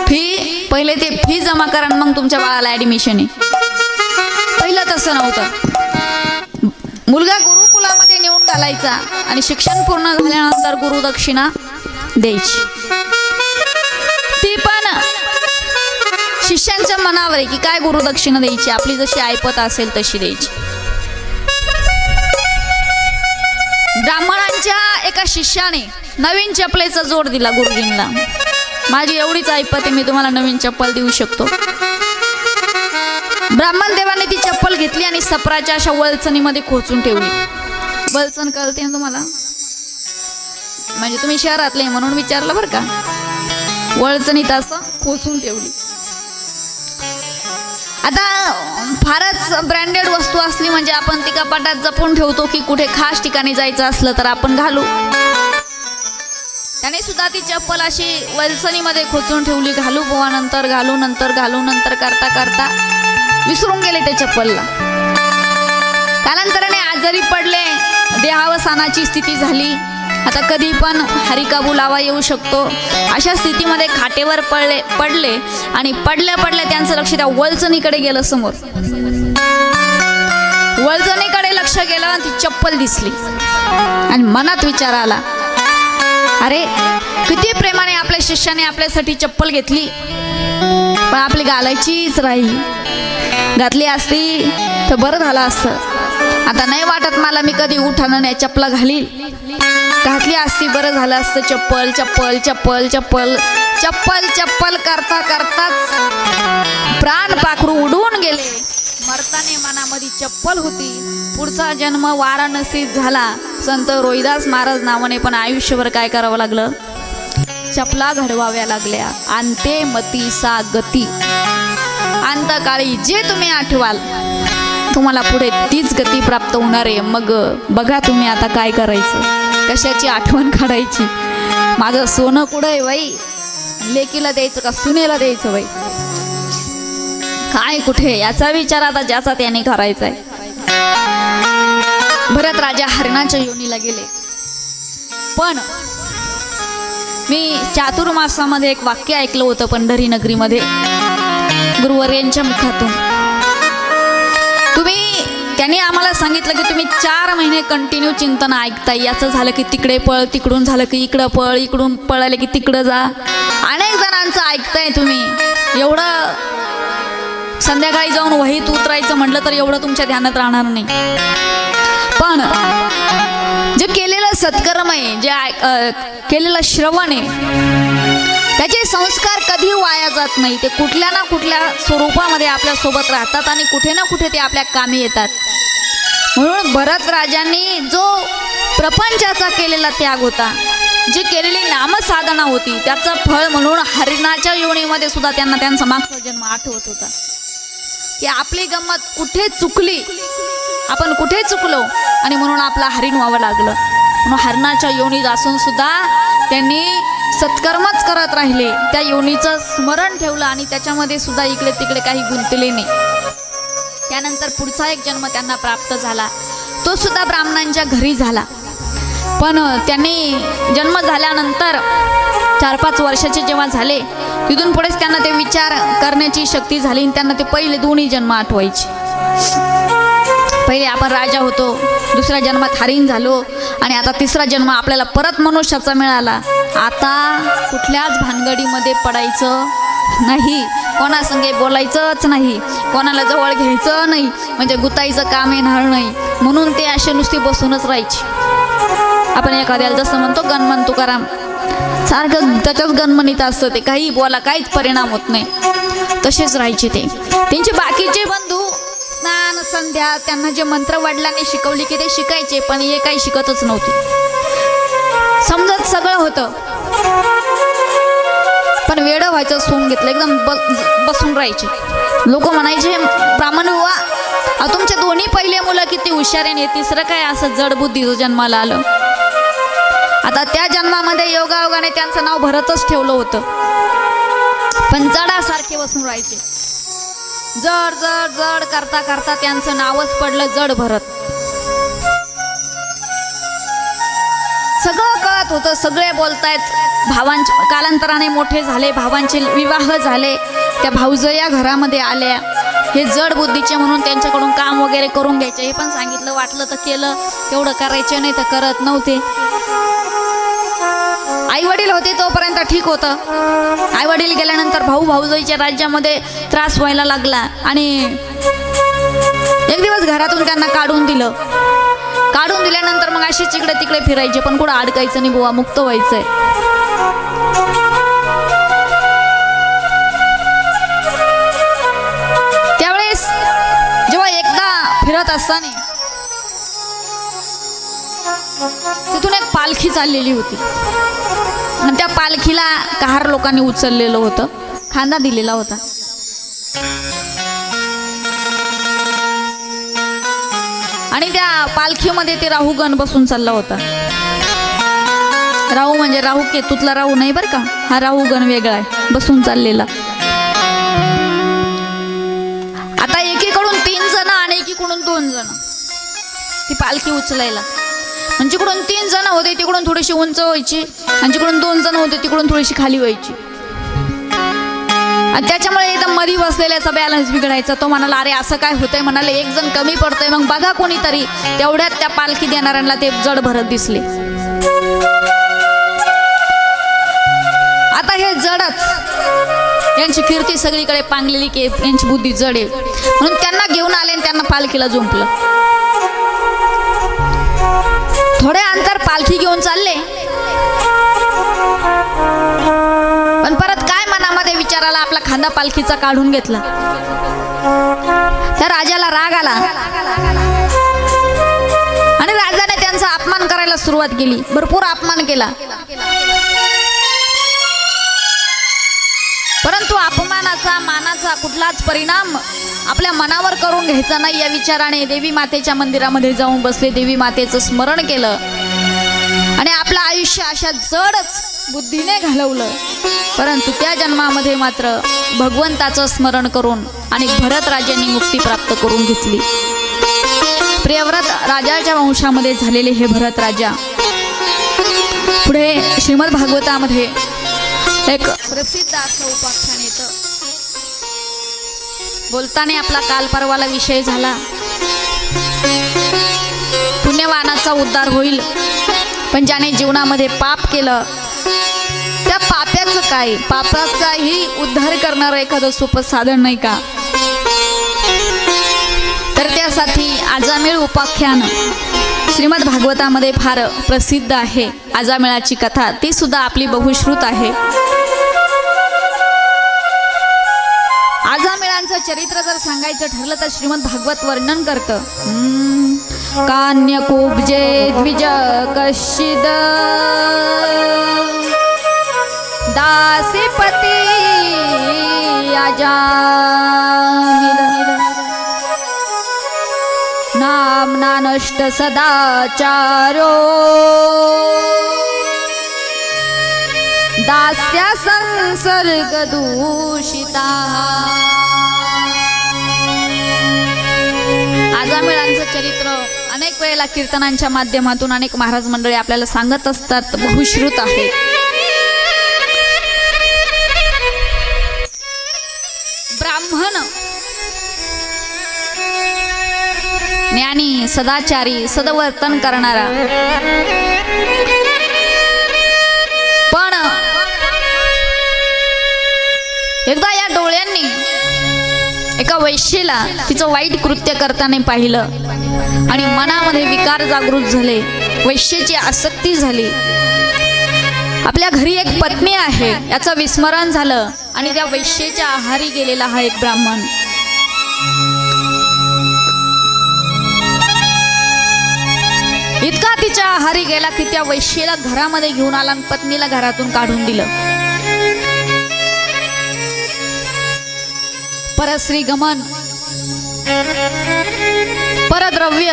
फी. पहिले ते फी जमा करा आणि मग तुमच्या बाळाला ॲडमिशन आहे. पहिलं तसं नव्हतं. मुलगा गुरुकुलामध्ये नेऊन घालायचा आणि शिक्षण पूर्ण झाल्यानंतर गुरुदक्षिणा द्यायची. ती पण शिष्यांच्या मनावर आहे की काय गुरुदक्षिणा द्यायची, आपली जशी ऐपत असेल तशी द्यायची. ब्राह्मणांच्या एका शिष्याने नवीन चपलेचा जोड दिला गुरुजींना. माझी एवढीच ऐपत आहे, मी तुम्हाला नवीन चप्पल देऊ शकतो. ब्राह्मण देवाने ती चप्पल घेतली आणि सपराच्या अशा वळचणीमध्ये खोचून ठेवली. वळचण कळते ना तुम्हाला, म्हणजे तुम्ही शहरातले म्हणून विचारलं बरं का. वळचणीत असं खोचून ठेवली. आता फारच ब्रँडेड वस्तू असली म्हणजे आपण ती कपाटात जपून ठेवतो की कुठे खास ठिकाणी जायचं असलं तर आपण घालू. त्याने सुद्धा ती चप्पल अशी वलसणीमध्ये खोचून ठेवली. घालू बुवा, नंतर घालू, नंतर घालू, नंतर करता करता विसरून गेले त्या चप्पलला. कालांतराने आजारी पडले, देहावसानाची स्थिती झाली. आता कधी पण हरिका बोलावा येऊ शकतो. अशा स्थितीमध्ये खाटेवर पडले आणि पडल्या त्यांचं लक्ष त्या वळचणीकडे गेलं. समोर वळचणीकडे लक्ष गेलं आणि ती चप्पल दिसली आणि मनात विचार आला, अरे किती प्रेमाने आपल्या शिष्याने आपल्यासाठी चप्पल घेतली, पण आपली घालायचीच राहिली. घातली असती तर बरं झालं असतं. आता नाही वाटत मला मी कधी उठानं या चप्पला घालील. घातली असती बरं झालं असतं. चप्पल चप्पल चप्पल चप्पल चप्पल चप्पल करता करताच प्राण पाखरू उडून गेले. मरताने मनामध्ये चप्पल होती. पुढचा जन्म वाराणसीत झाला संत रोहिदास महाराज नावाने, पण आयुष्यभर काय करावं लागलं, चपला घडवाव्या लागल्या. अंते मती सा गती. अंतकाळी जे तुम्ही आठवाल तुम्हाला पुढे तीच गती प्राप्त होणार आहे. मग बघा तुम्ही आता काय करायचं, कशाची आठवण काढायची. माझं सोनं कुठं आहे बाई, लेकीला द्यायचं का सुनेला द्यायचं बाई, काय कुठे, याचा विचार आता ज्याचा त्याने करायचा आहे. भरत राजा हरणाच्या योनीला गेले. पण मी चातुर्मासामध्ये एक वाक्य ऐकलं होतं पंढरी नगरीमध्ये गुरुवर्यांच्या मुखातून. त्यांनी आम्हाला सांगितलं की तुम्ही 4 महिने कंटिन्यू चिंतन ऐकताय. याचं झालं की तिकडे पळ, तिकडून झालं की इकडं पळ, इकडून पळाले की तिकडं जा. अनेक जणांचं ऐकताय तुम्ही. एवढं संध्याकाळी जाऊन वहीत उतरायचं म्हटलं तर एवढं तुमच्या ध्यानात राहणार नाही. पण जे केलेलं सत्कर्म आहे, जे केलेलं श्रवण आहे, त्याचे संस्कार कधी वाया जात नाही. ते कुठल्या ना कुठल्या स्वरूपामध्ये आपल्या सोबत राहतात आणि कुठे ना कुठे ते आपल्या कामी येतात. म्हणून भरत राजांनी जो प्रपंचाचा केलेला त्याग होता, जी केलेली नामसाधना होती, त्याचं फळ म्हणून हरिणाच्या योनीमध्ये सुद्धा त्यांना त्यांचा मागचा जन्म आठवत होता की आपली गंमत कुठे चुकली, आपण कुठे चुकलो आणि म्हणून आपला हरिण व्हावं लागलं. म्हणून हरणाच्या योनीत असून सुद्धा त्यांनी सत्कर्मच करत राहिले. त्या योनीचं स्मरण ठेवलं आणि त्याच्यामध्ये सुद्धा इकडे तिकडे काही गुंतले नाही. त्यानंतर पुढचा एक जन्म त्यांना प्राप्त झाला, तो सुद्धा ब्राह्मणांच्या घरी झाला. पण त्यांनी जन्म झाल्यानंतर 4-5 वर्षाचे जेव्हा झाले, तिथून पुढेच त्यांना ते विचार करण्याची शक्ती झाली आणि त्यांना ते पहिले 2 जन्म आठवायचे. पहिले आपण राजा होतो, दुसऱ्या जन्मात हरिण झालो आणि आता 3रा जन्म आपल्याला परत मनुष्याचा मिळाला. आता कुठल्याच भानगडीमध्ये पडायचं नाही, कोणासंगे बोलायचंच नाही, कोणाला जवळ घ्यायचं नाही, म्हणजे गुताईचं काम येणार नाही. म्हणून ते असे नुसते बसूनच राहायचे. आपण एखाद्याला जसं म्हणतो गणमन तुकाराम, सारखं त्याच्याच गणमनीत असतं, ते काही बोला काहीच परिणाम होत नाही, तसेच राहायचे ते. त्यांचे बाकीचे बंधू स्नान संध्या त्यांना जे मंत्र वडिलांनी शिकवली की ते शिकायचे, पण हे काही शिकतच नव्हते. समजत सगळं होतं पण वेडं व्हायचं सोडून घेतलं, एकदम बसून राहायचे. लोक म्हणायचे ब्राह्मण बुवा, तुमचे 2 पहिले मुलं किती हुशारीने, 3रं काय असं जड बुद्धीचं जन्माला आलं. आता त्या जन्मामध्ये योगायोगाने त्यांचं नाव भरतच ठेवलं होतं, पण जडासारखे बसून राहायचे. जड जड जड करता करता त्यांचं नावच पडलं जड भरत. सगळं कळत होतं, सगळे बोलतायत. भावांचे कालांतराने मोठे झाले, भावांचे विवाह झाले त्या भाऊजया घरामध्ये आल्या, हे जड बुद्धीचे म्हणून त्यांच्याकडून काम वगैरे करून घ्यायचे. हे पण सांगितलं, वाटलं तर केलं, तेवढं करायचे नाही तर करत नव्हते. आई वडील होते तोपर्यंत ठीक होतं. आई वडील गेल्यानंतर भाऊ भाऊजाईच्या राज्यामध्ये त्रास व्हायला लागला आणि एक दिवस घरातून त्यांना काढून दिलं. काढून दिल्यानंतर मग अशीच इकडे तिकडे फिरायचे, पण कुठं अडकायचं नाही बुवा, मुक्त व्हायचंय. त्यावेळेस जेव्हा एकदा फिरत असताना तिथून एक पालखी चाललेली होती आणि त्या पालखीला कहार लोकांनी उचललेलं होतं, खांदा दिलेला होता. आणि त्या पालखीमध्ये ते राहूगण बसून चालला होता. राहू म्हणजे राहू केतूतला राहू नाही बरं का, हा राहूगण वेगळा आहे, बसून चाललेला. आता एकीकडून 3 जण आणि एकीकडून 2 जण ती पालखी उचलायला. आणि जिकडून 3 जण होते तिकडून थोडीशी उंच व्हायची आणि जिकडून 2 जण होते तिकडून थोडीशी खाली व्हायची. आणि त्याच्यामुळे एकदम मधी बसलेल्याचा बॅलन्स बिघडायचा. तो म्हणाला, अरे असं काय होतंय, म्हणाले एक जण कमी पडतंय, मग बघा कोणीतरी. तेवढ्यात त्या पालखी देणाऱ्यांना ते जड भरत दिसले. आता हे जडच, यांची कीर्ती सगळीकडे पांगलेली की यांची बुद्धी जड आहे, म्हणून त्यांना घेऊन आले आणि त्यांना पालखीला झोंपलं. थोडे अंतर पालखी घेऊन चालले, पण परत काय मनामध्ये विचाराला, आपला खांदा पालखीचा काढून घेतला. त्या राजाला राग आला आणि राजाने त्यांचा अपमान करायला सुरुवात केली. भरपूर अपमान केला, परंतु अपमानाचा मानाचा कुठलाच परिणाम आपल्या मनावर करून घ्यायचा नाही या विचाराने देवी मातेच्या मंदिरामध्ये जाऊन बसले. देवी मातेचं स्मरण केलं आणि आपलं आयुष्य अशा जडच बुद्धीने घालवलं. परंतु त्या जन्मामध्ये मात्र भगवंताचं स्मरण करून आणि भरत राजांनी मुक्ती प्राप्त करून घेतली. प्रियव्रत राजाच्या वंशामध्ये झालेले हे भरत राजा पुढे श्रीमद भागवतामध्ये एक प्रसिद्ध असं उपाख्यान येतं. बोलताना आपला काल परवाला विषय झाला, पुण्यवानाचा उद्धार होईल, पण ज्याने जीवनामध्ये पाप केलं त्या पाप्याचं काय, पापाचाही उद्धार करणारं एखादं सोपं साधन नाही का. तर त्यासाठी आजामेळ उपाख्यान श्रीमद भागवतामध्ये फार प्रसिद्ध आहे. आजामेळाची कथा ती सुद्धा आपली बहुश्रुत आहे. आजामेळांचं चरित्र जर सांगायचं ठरलं तर श्रीमद भागवत वर्णन करतं. कान्यकुब्जे द्विज कश्चिद दासीपती अजामिल नामना नष्ट सदाचारो दास्या संसर्ग दूषिता. आजामेळांचं चरित्र अनेक वेळेला कीर्तनांच्या माध्यमातून अनेक महाराज मंडळी आपल्याला सांगत असतात, बहुश्रुत आहे. ब्राह्मण ज्ञानी सदाचारी सदवर्तन करणारा, पण एकदा या डोळ्यांनी एका वैश्येला तिचं वाईट कृत्य करताना पाहिलं आणि मनामध्ये विकार जागृत झाले, वैश्येची आसक्ती झाली. आपल्या घरी एक पत्नी आहे याचं विस्मरण झालं आणि त्या वैश्येच्या आहारी गेलेला हा एक ब्राह्मण. इतका तिच्या आहारी गेला की त्या वैश्येला घरामध्ये घेऊन आला आणि पत्नीला घरातून काढून दिलं. परस्त्री गमन, परद्रव्य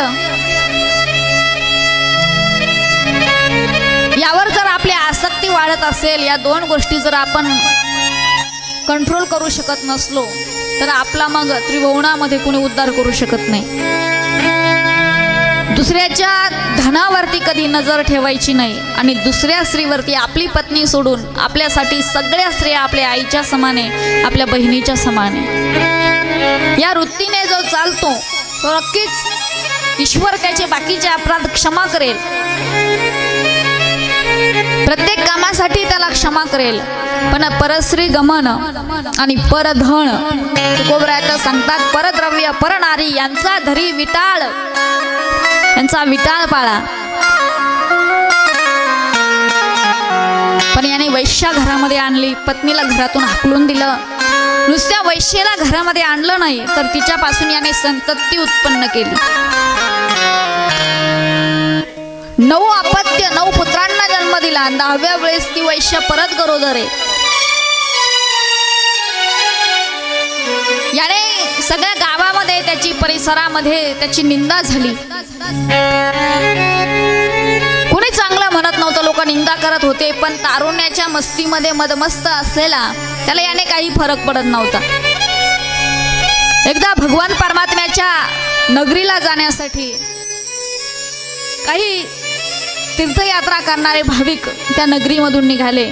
यावर जर आपली आसक्ती वाढत असेल, या 2 गोष्टी जर आपण कंट्रोल करू शकत नसलो तर आपला मग त्रिभुवनामध्ये कोणी उद्धार करू शकत नाही. दुसऱ्याच्या धनावरती कधी नजर ठेवायची नाही आणि दुसऱ्या स्त्रीवरती आपली पत्नी सोडून आपल्यासाठी सगळ्या स्त्रिया आपल्या आईच्या समाने, आपल्या बहिणीच्या समाने, या वृत्तीने जो चालतो तो नक्कीच ईश्वर त्याचे बाकीचे अपराध क्षमा करेल. प्रत्येक कामासाठी त्याला क्षमा करेल. पण परस्त्री गमन आणि परधन, तुकोबराय सांगतात, परद्रव्य परनारी यांचा धरी विटाळ, यांचा विटाळ पाळा. पण याने वैश्या घरामध्ये आणली, पत्नीला घरातून हाकलून दिलं. नुसत्या वैश्येला घरामध्ये आणलं नाही तर तिच्यापासून याने संतती उत्पन्न केली. 9 अपत्य 9 पुत्रांना जन्म दिला. 10व्या वेळेस ती वैश्य परत गरोदर आहे. याने सगळ्या गावामध्ये, त्याची परिसरामध्ये त्याची निंदा झाली. कोणी चांगलं म्हणत नव्हतं, लोक निंदा करत होते. पण तारुण्याच्या मस्तीमध्ये मदमस्त असलेला त्याला याने काही फरक पडत नव्हता. एकदा भगवान परमात्म्याच्या नगरीला जाण्यासाठी काही तीर्थयात्रा करणारे भाविक त्या नगरीमधून निघाले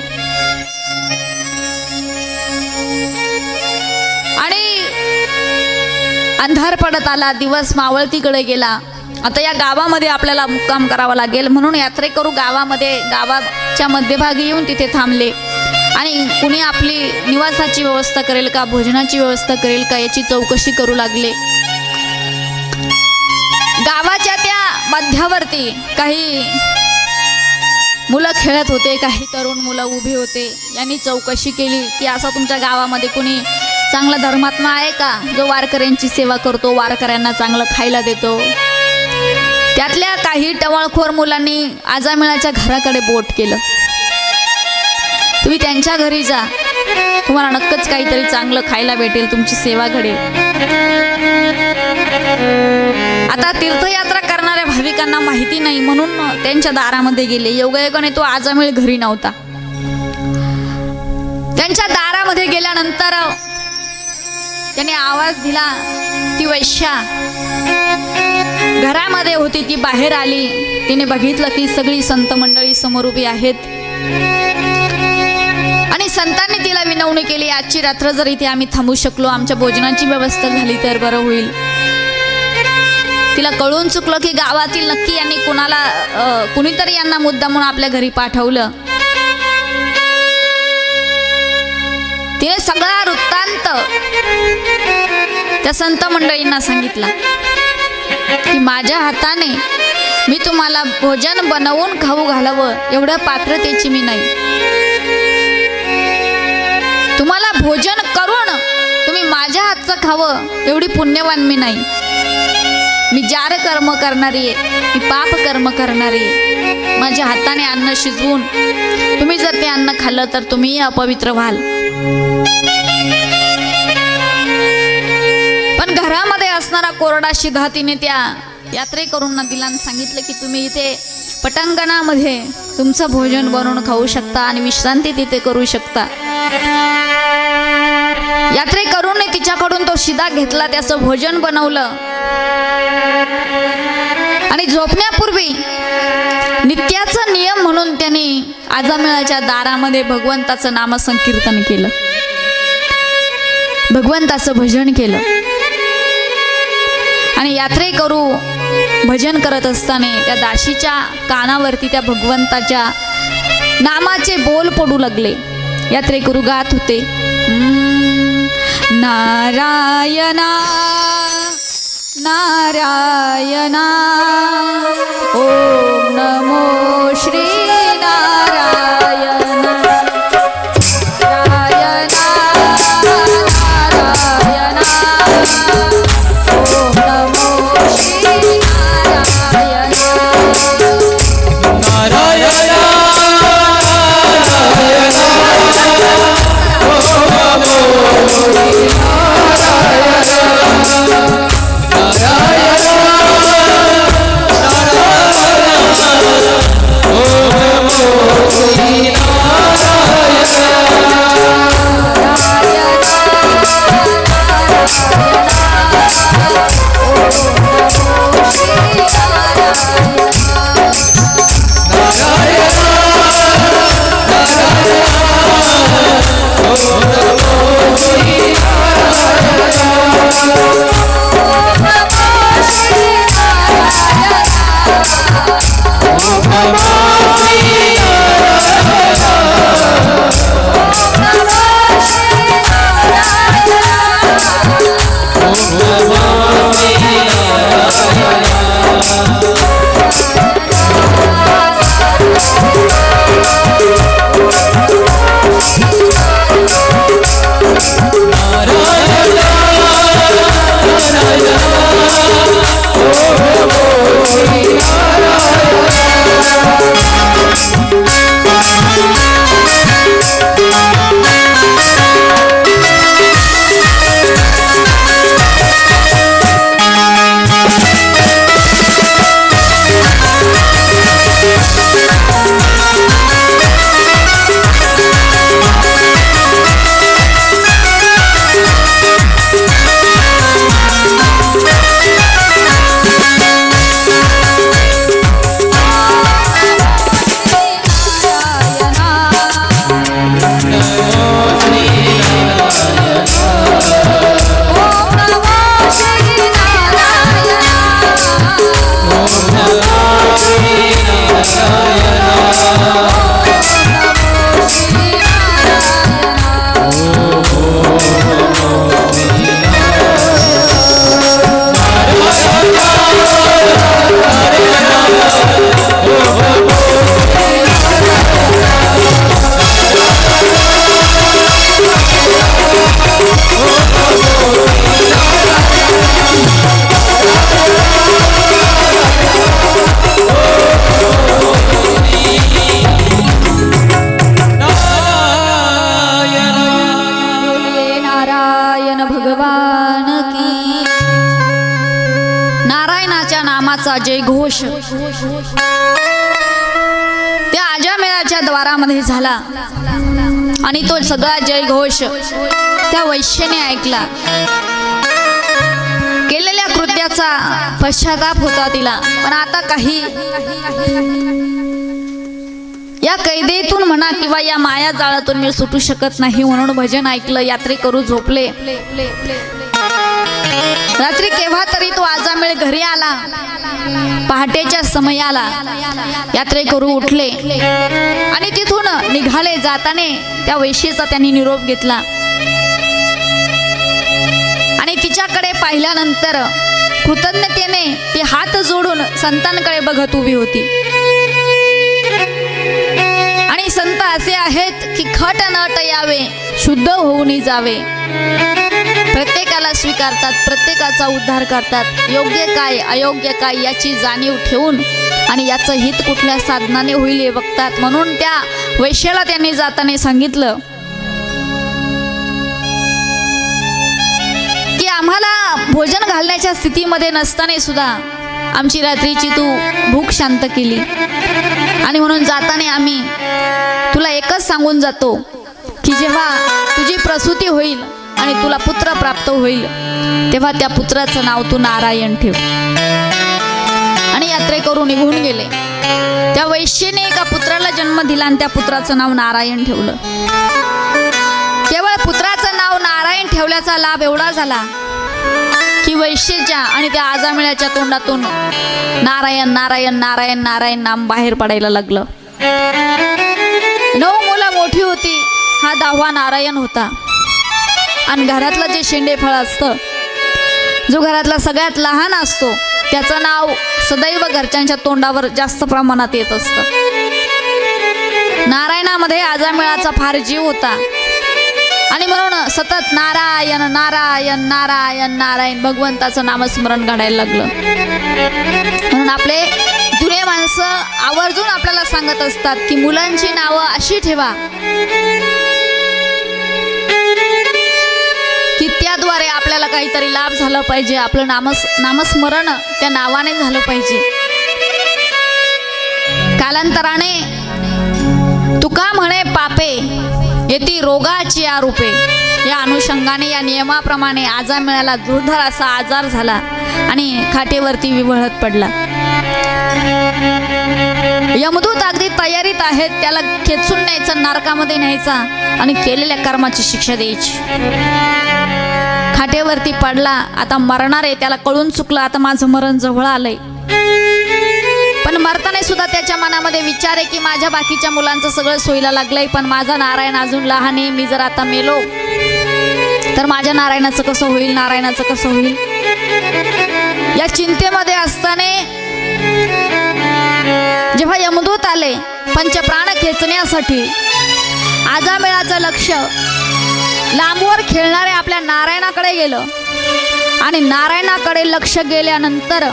आणि अंधार पडत आला, दिवस मावळतीकडे गेला. आता या गावामध्ये आपल्याला मुक्काम करावा लागेल म्हणून यात्रेकरू गावाच्या मध्यभागी येऊन तिथे थांबले आणि कुणी आपली निवासाची व्यवस्था करेल का, भोजनाची व्यवस्था करेल का याची चौकशी करू लागले. गावाच्या त्या मध्यावरती काही मुलं खेळत होते, काही तरुण मुलं उभी होते. यांनी चौकशी केली की असा तुमच्या गावामध्ये कुणी चांगला धर्मात्मा आहे का, जो वारकऱ्यांची सेवा करतो, वारकऱ्यांना चांगलं खायला देतो. त्यातल्या काही टवळखोर मुलांनी आजामिळाच्या घराकडे बोट केलं. तुम्ही त्यांच्या घरी जा, तुम्हाला नक्कीच काहीतरी चांगलं खायला भेटेल, तुमची सेवा घडेल. आता तीर्थयात्रा करणाऱ्या भाविकांना माहिती नाही म्हणून त्यांच्या दारामध्ये गेले. योगायोगाने तो आजामिळ घरी नव्हता. त्यांच्या दारामध्ये गेल्यानंतर त्याने आवाज दिला. ती वैश्या घरामध्ये होती, ती बाहेर आली. तिने बघितलं की सगळी संत मंडळी समोर उभी आहेत आणि संतांनी तिला विनवणी केली, आजची रात्र जर इथे आम्ही थांबू शकलो, आमच्या भोजनाची व्यवस्था झाली तर बरं होईल. तिला कळून चुकलं की गावातील नक्की यांनी कुणीतरी यांना मुद्दा म्हणून आपल्या घरी पाठवलं. तिने सगळा वृत्तांत त्या संत मंडळींना सांगितला की माझ्या हाताने मी तुम्हाला भोजन बनवून खाऊ घालावं एवढ्या पात्रतेची मी नाही. तुम्हाला भोजन करून तुम्ही माझ्या हातचं खावं एवढी पुण्यवान मी नाही. मी जार कर्म करणारी आहे, मी पाप कर्म करणारी आहे. माझ्या हाताने अन्न शिजवून तुम्ही जर ते अन्न खाल्लं तर तुम्ही अपवित्र व्हाल. पण घरामध्ये असणारा कोरडा शिधा तिने त्या यात्रेकरूंना दिला आणि सांगितलं की तुम्ही इथे पटांगणामध्ये तुमचं भोजन बनवून खाऊ शकता आणि विश्रांती तिथे करू शकता. यात्रेकरूंनी तिच्याकडून तो शिधा घेतला, त्याचं भोजन बनवलं आणि झोपण्यापूर्वी नित्याचा नियम म्हणून त्यांनी आजामेळाच्या दारामध्ये भगवंताचं नामसंकीर्तन केलं, भगवंताचं भजन केलं. आणि यात्रेकरू भजन करत असताना त्या दाशीच्या कानावरती त्या भगवंताच्या नामाचे बोल पडू लागले. यात्रेकरू गात होते, नारायणा नारायणा ओम नमो श्री नारायण नारायणा नारायणा ओम नमो श्री नारायण नारायणा Oh नामाचा जयघोष त्या अजामेळाच्या द्वारामध्ये झाला आणि तो सगळा जयघोष त्या वैश्यने ऐकला. केलेल्या कृत्याचा पश्चाताप होता तिला, पण आता काही या कैदेतून म्हणा किंवा या माया जाळातून मी सुटू शकत नाही म्हणून भजन ऐकलं. यात्रेकरू झोपले. रात्री केव्हा तरी तो आजामेळ घरी आला. पहाटेच्या समयाला यात्रेकरू उठले आणि तिथून निघाले. जाताने त्या वैशीचा त्यांनी निरोप घेतला आणि तिच्याकडे पाहिल्यानंतर कृतज्ञतेने ती हात जोडून संतांकडे बघत उभी होती. आणि संत असे आहेत की खट नट यावे, शुद्ध होऊन जावे. प्रत्येकाला स्वीकारतात, प्रत्येकाचा उद्धार करतात. योग्य काय अयोग्य काय याची जाणीव ठेवून आणि याचं हित कुठल्या साधनाने होईल हे बघतात. म्हणून त्या वैश्याला त्यांनी जाताना सांगितलं की आम्हाला भोजन घालण्याच्या स्थितीमध्ये नसताना सुद्धा आमची रात्रीची तू भूक शांत केली. आणि म्हणून जाताना आम्ही तुला एकच सांगून जातो की जेव्हा तुझी प्रसूती होईल आणि तुला पुत्र प्राप्त होईल तेव्हा त्या पुत्राचं नाव तू नारायण ठेव. आणि यात्रेकरू निघून गेले. त्या वैश्येने एका पुत्राला जन्म दिला आणि त्या पुत्राचं नाव नारायण ठेवलं. केवळ पुत्राचं नाव नारायण ठेवल्याचा लाभ एवढा झाला की वैश्येच्या आणि त्या आजामेळ्याच्या तोंडातून नारायण नारायण नारायण नारायण नाम बाहेर पडायला लागलं. 9 मुलं मोठी होती, हा 10वा नारायण होता. आणि घरातलं जे शेंडेफळ असतं, जो घरातला सगळ्यात लहान असतो, त्याचं नाव सदैव घरच्यांच्या तोंडावर जास्त प्रमाणात येत असतं. नारायणामध्ये आजामेळाचा फार जीव होता आणि म्हणून सतत नारायण नारायण नारायण नारायण भगवंताचं नामस्मरण घडायला लागलं. म्हणून आपले जुने माणसं आवर्जून आपल्याला सांगत असतात की मुलांची नावं अशी ठेवा की त्याद्वारे आपल्याला काहीतरी लाभ झाला पाहिजे. आपलं नामस्मरण त्या नावाने झालं पाहिजे. कालांतराने तुका म्हणे पापे येती रोगाची आरूपे. या अनुषंगाने या नियमाप्रमाणे आजामेळाला दुर्धर असा आजार झाला आणि खाटेवरती विवळत पडला. यमदूत अगदी तयारीत आहेत, त्याला खेचून न्यायचं, नरकामध्ये न्यायचा आणि केलेल्या कर्माची शिक्षा द्यायची. खाटेवरती पडला, आता मरणार आहे. त्याला कळून चुकलं आता माझं मरण जवळ आलंय. पण मरताना सुद्धा त्याच्या मनामध्ये विचार आहे की माझ्या बाकीच्या मुलांचं सगळं सोयीला लागलंय, पण माझा नारायण अजून लहान आहे. मी जर आता मेलो तर माझ्या नारायणाचं कसं होईल, नारायणाचं कसं होईल. या चिंतेमध्ये असताना जेव्हा यमदूत आले पंचप्राण खेचण्यासाठी, आजामेळाचं लक्ष लांबवर खेळणारे आपल्या नारायणाकडे गेलं आणि नारायणाकडे लक्ष गेल्यानंतर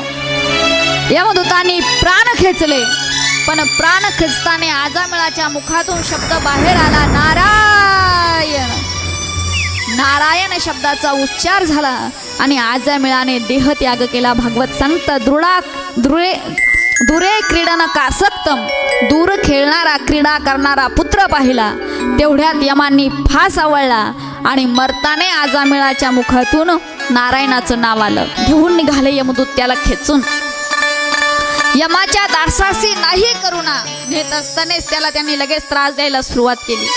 यमदूतांनी प्राण खेचले. पण प्राण खेचताना आजामेळाच्या मुखातून शब्द बाहेर आला, नारायण. नारायण शब्दाचा उच्चार झाला आणि आजामेळाने देहत्याग केला. भागवत सांगतं दुरे क्रीडन कासक्तम, दूर खेळणारा क्रीडा करणारा पुत्र पाहिला. तेवढ्यात यमांनी फास आवळला आणि मरताने आजामेळाच्या मुखातून नारायणाचं नाव आलं. घेऊन निघाले यमदूत त्याला खेचून. यमाच्या दासासी नाही करुणा नेत असतानाच त्याला त्यांनी लगेच त्रास द्यायला सुरुवात केली.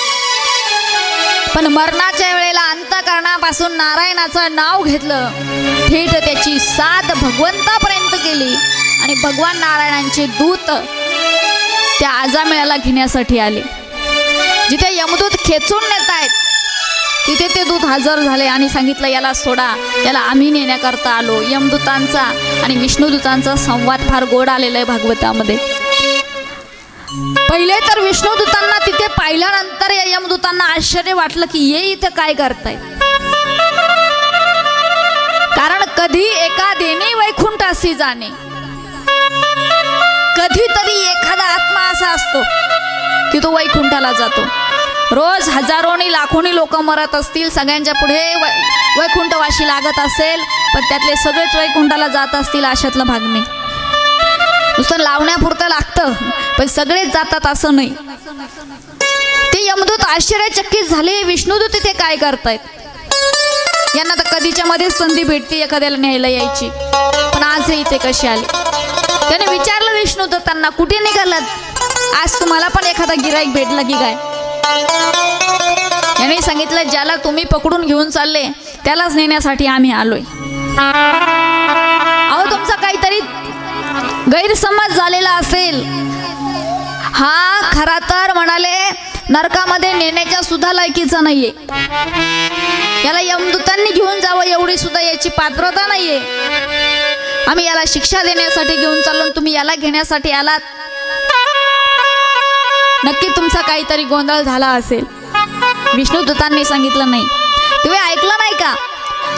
पण मरणाच्या वेळेला अंतःकरणापासून नारायणाचं नाव घेतलं. थेट त्याची साथ भगवंतापर्यंत केली आणि भगवान नारायणांचे दूत त्या आजामेळाला घेण्यासाठी आले. जिथे यमदूत खेचून नेत आहेत तिथे ते दूत हजर झाले आणि सांगितलं याला सोडा, याला आम्ही नेण्याकरता आलो. यमदूतांचा आणि विष्णुदूतांचा संवाद फार गोड आलेला आहे भागवतामध्ये. पहिले तर विष्णुदूतांना तिथे पाहिल्यानंतर या यमदूतांना आश्चर्य वाटलं की ये इथं काय करताय. कारण कधी एका देणी वैकुंठासी जाणे, कधीतरी एखादा आत्मा असा असतो की तो वैकुंठाला जातो. रोज हजारोनी लाखोनी लोक मरत असतील, सगळ्यांच्या पुढे वैकुंठवाशी लागत असेल, पण त्यातले सगळेच वैकुंठाला जात असतील अशातला भाग नाही. नुसतं लावण्यापुरतं लागतं, पण सगळेच जातात असं नाही. ते यमदूत आश्चर्यचकित झाले, विष्णुदूत तिथे काय करतायत. यांना तर कधीच्या मध्येच संधी भेटते एखाद्याला न्यायला यायची, पण आज हे इथे कसे आले. त्याने विचारलं विष्णुदत्तांना, कुठे निघालात? आज तुम्हाला पण एखादा गिराईक भेटला की काय? याने सांगितलं, ज्याला तुम्ही पकडून घेऊन चालले त्यालाच नेण्यासाठी आम्ही आलोय. अहो, तुमचा काहीतरी गैरसमज झालेला असेल. हा खरा तर म्हणाले नरकामध्ये नेण्याच्या सुद्धा लायकीचा नाहीये. याला यमदूतांनी घेऊन जावं एवढी सुद्धा याची पात्रता नाहीये. आम्ही याला शिक्षा देण्यासाठी घेऊन चाललो, तुम्ही याला घेण्यासाठी आलात. नक्की तुमचा काहीतरी गोंधळ झाला असेल. विष्णुदूतांनी सांगितलं, नाही. तुम्ही ऐकलं नाही का?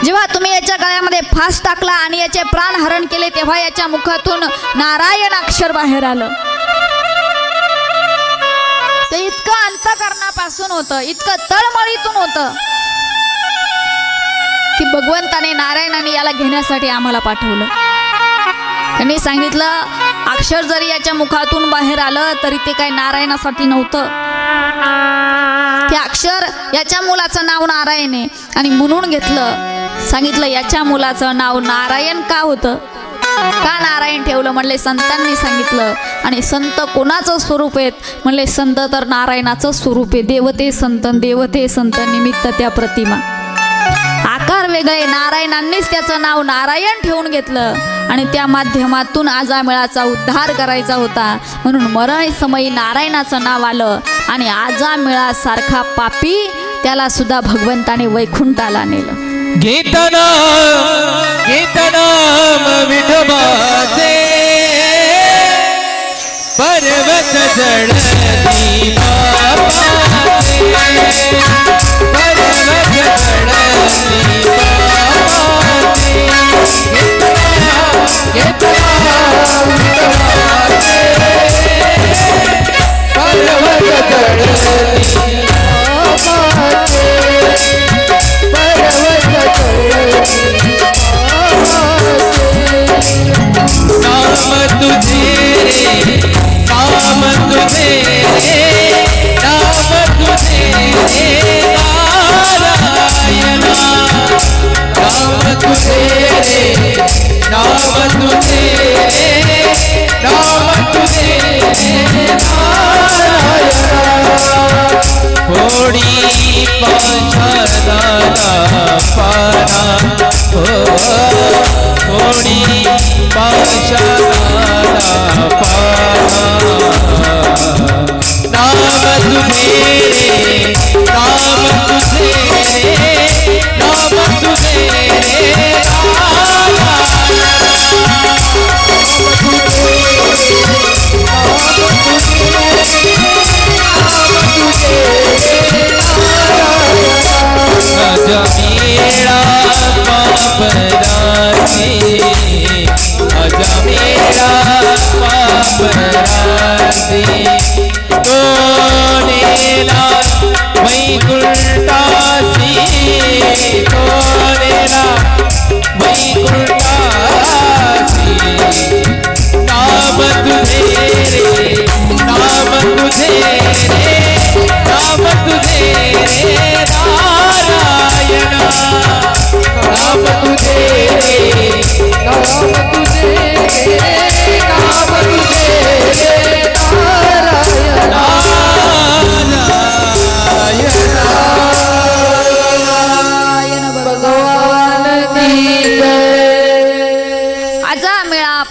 जेव्हा तुम्ही याच्या गळ्यामध्ये फास टाकला आणि याचे प्राण हरण केले, तेव्हा याच्या मुखातून नारायण अक्षर बाहेर आलं. ते इतकं अंतःकरणापासून होतं, इतकं तळमळीतून होतं की भगवंताने, नारायणाने याला घेण्यासाठी आम्हाला पाठवलं. त्यांनी सांगितलं, अक्षर जरी याच्या मुखातून बाहेर आलं तरी ते काय नारायणासाठी नव्हतं. ते अक्षर याच्या मुलाचं नाव नारायण आहे आणि म्हणून घेतलं. सांगितलं, याच्या मुलाचं नाव नारायण का होतं, का नारायण ठेवलं? म्हणले संतांनी सांगितलं. आणि संत कोणाचं स्वरूप आहेत? म्हणले संत तर नारायणाचं स्वरूप आहे. देवते संतन, देवते संत निमित्त त्या प्रतिमा. आकार वेगळे, नारायणांनीच त्याचं नाव नारायण ठेवून घेतलं आणि त्या माध्यमातून आजामेळाचा उद्धार करायचा होता. म्हणून मरण समयी नारायणाचं नाव आलं आणि आजामेळासारखा पापी त्याला सुद्धा भगवंताने वैकुंठाला नेलं. गीतनाम विठोबाचे पर्वत जडती बापाचे, पर्वत जडती बापाचे. गीतनाम विठोबाचे पर्वत जडती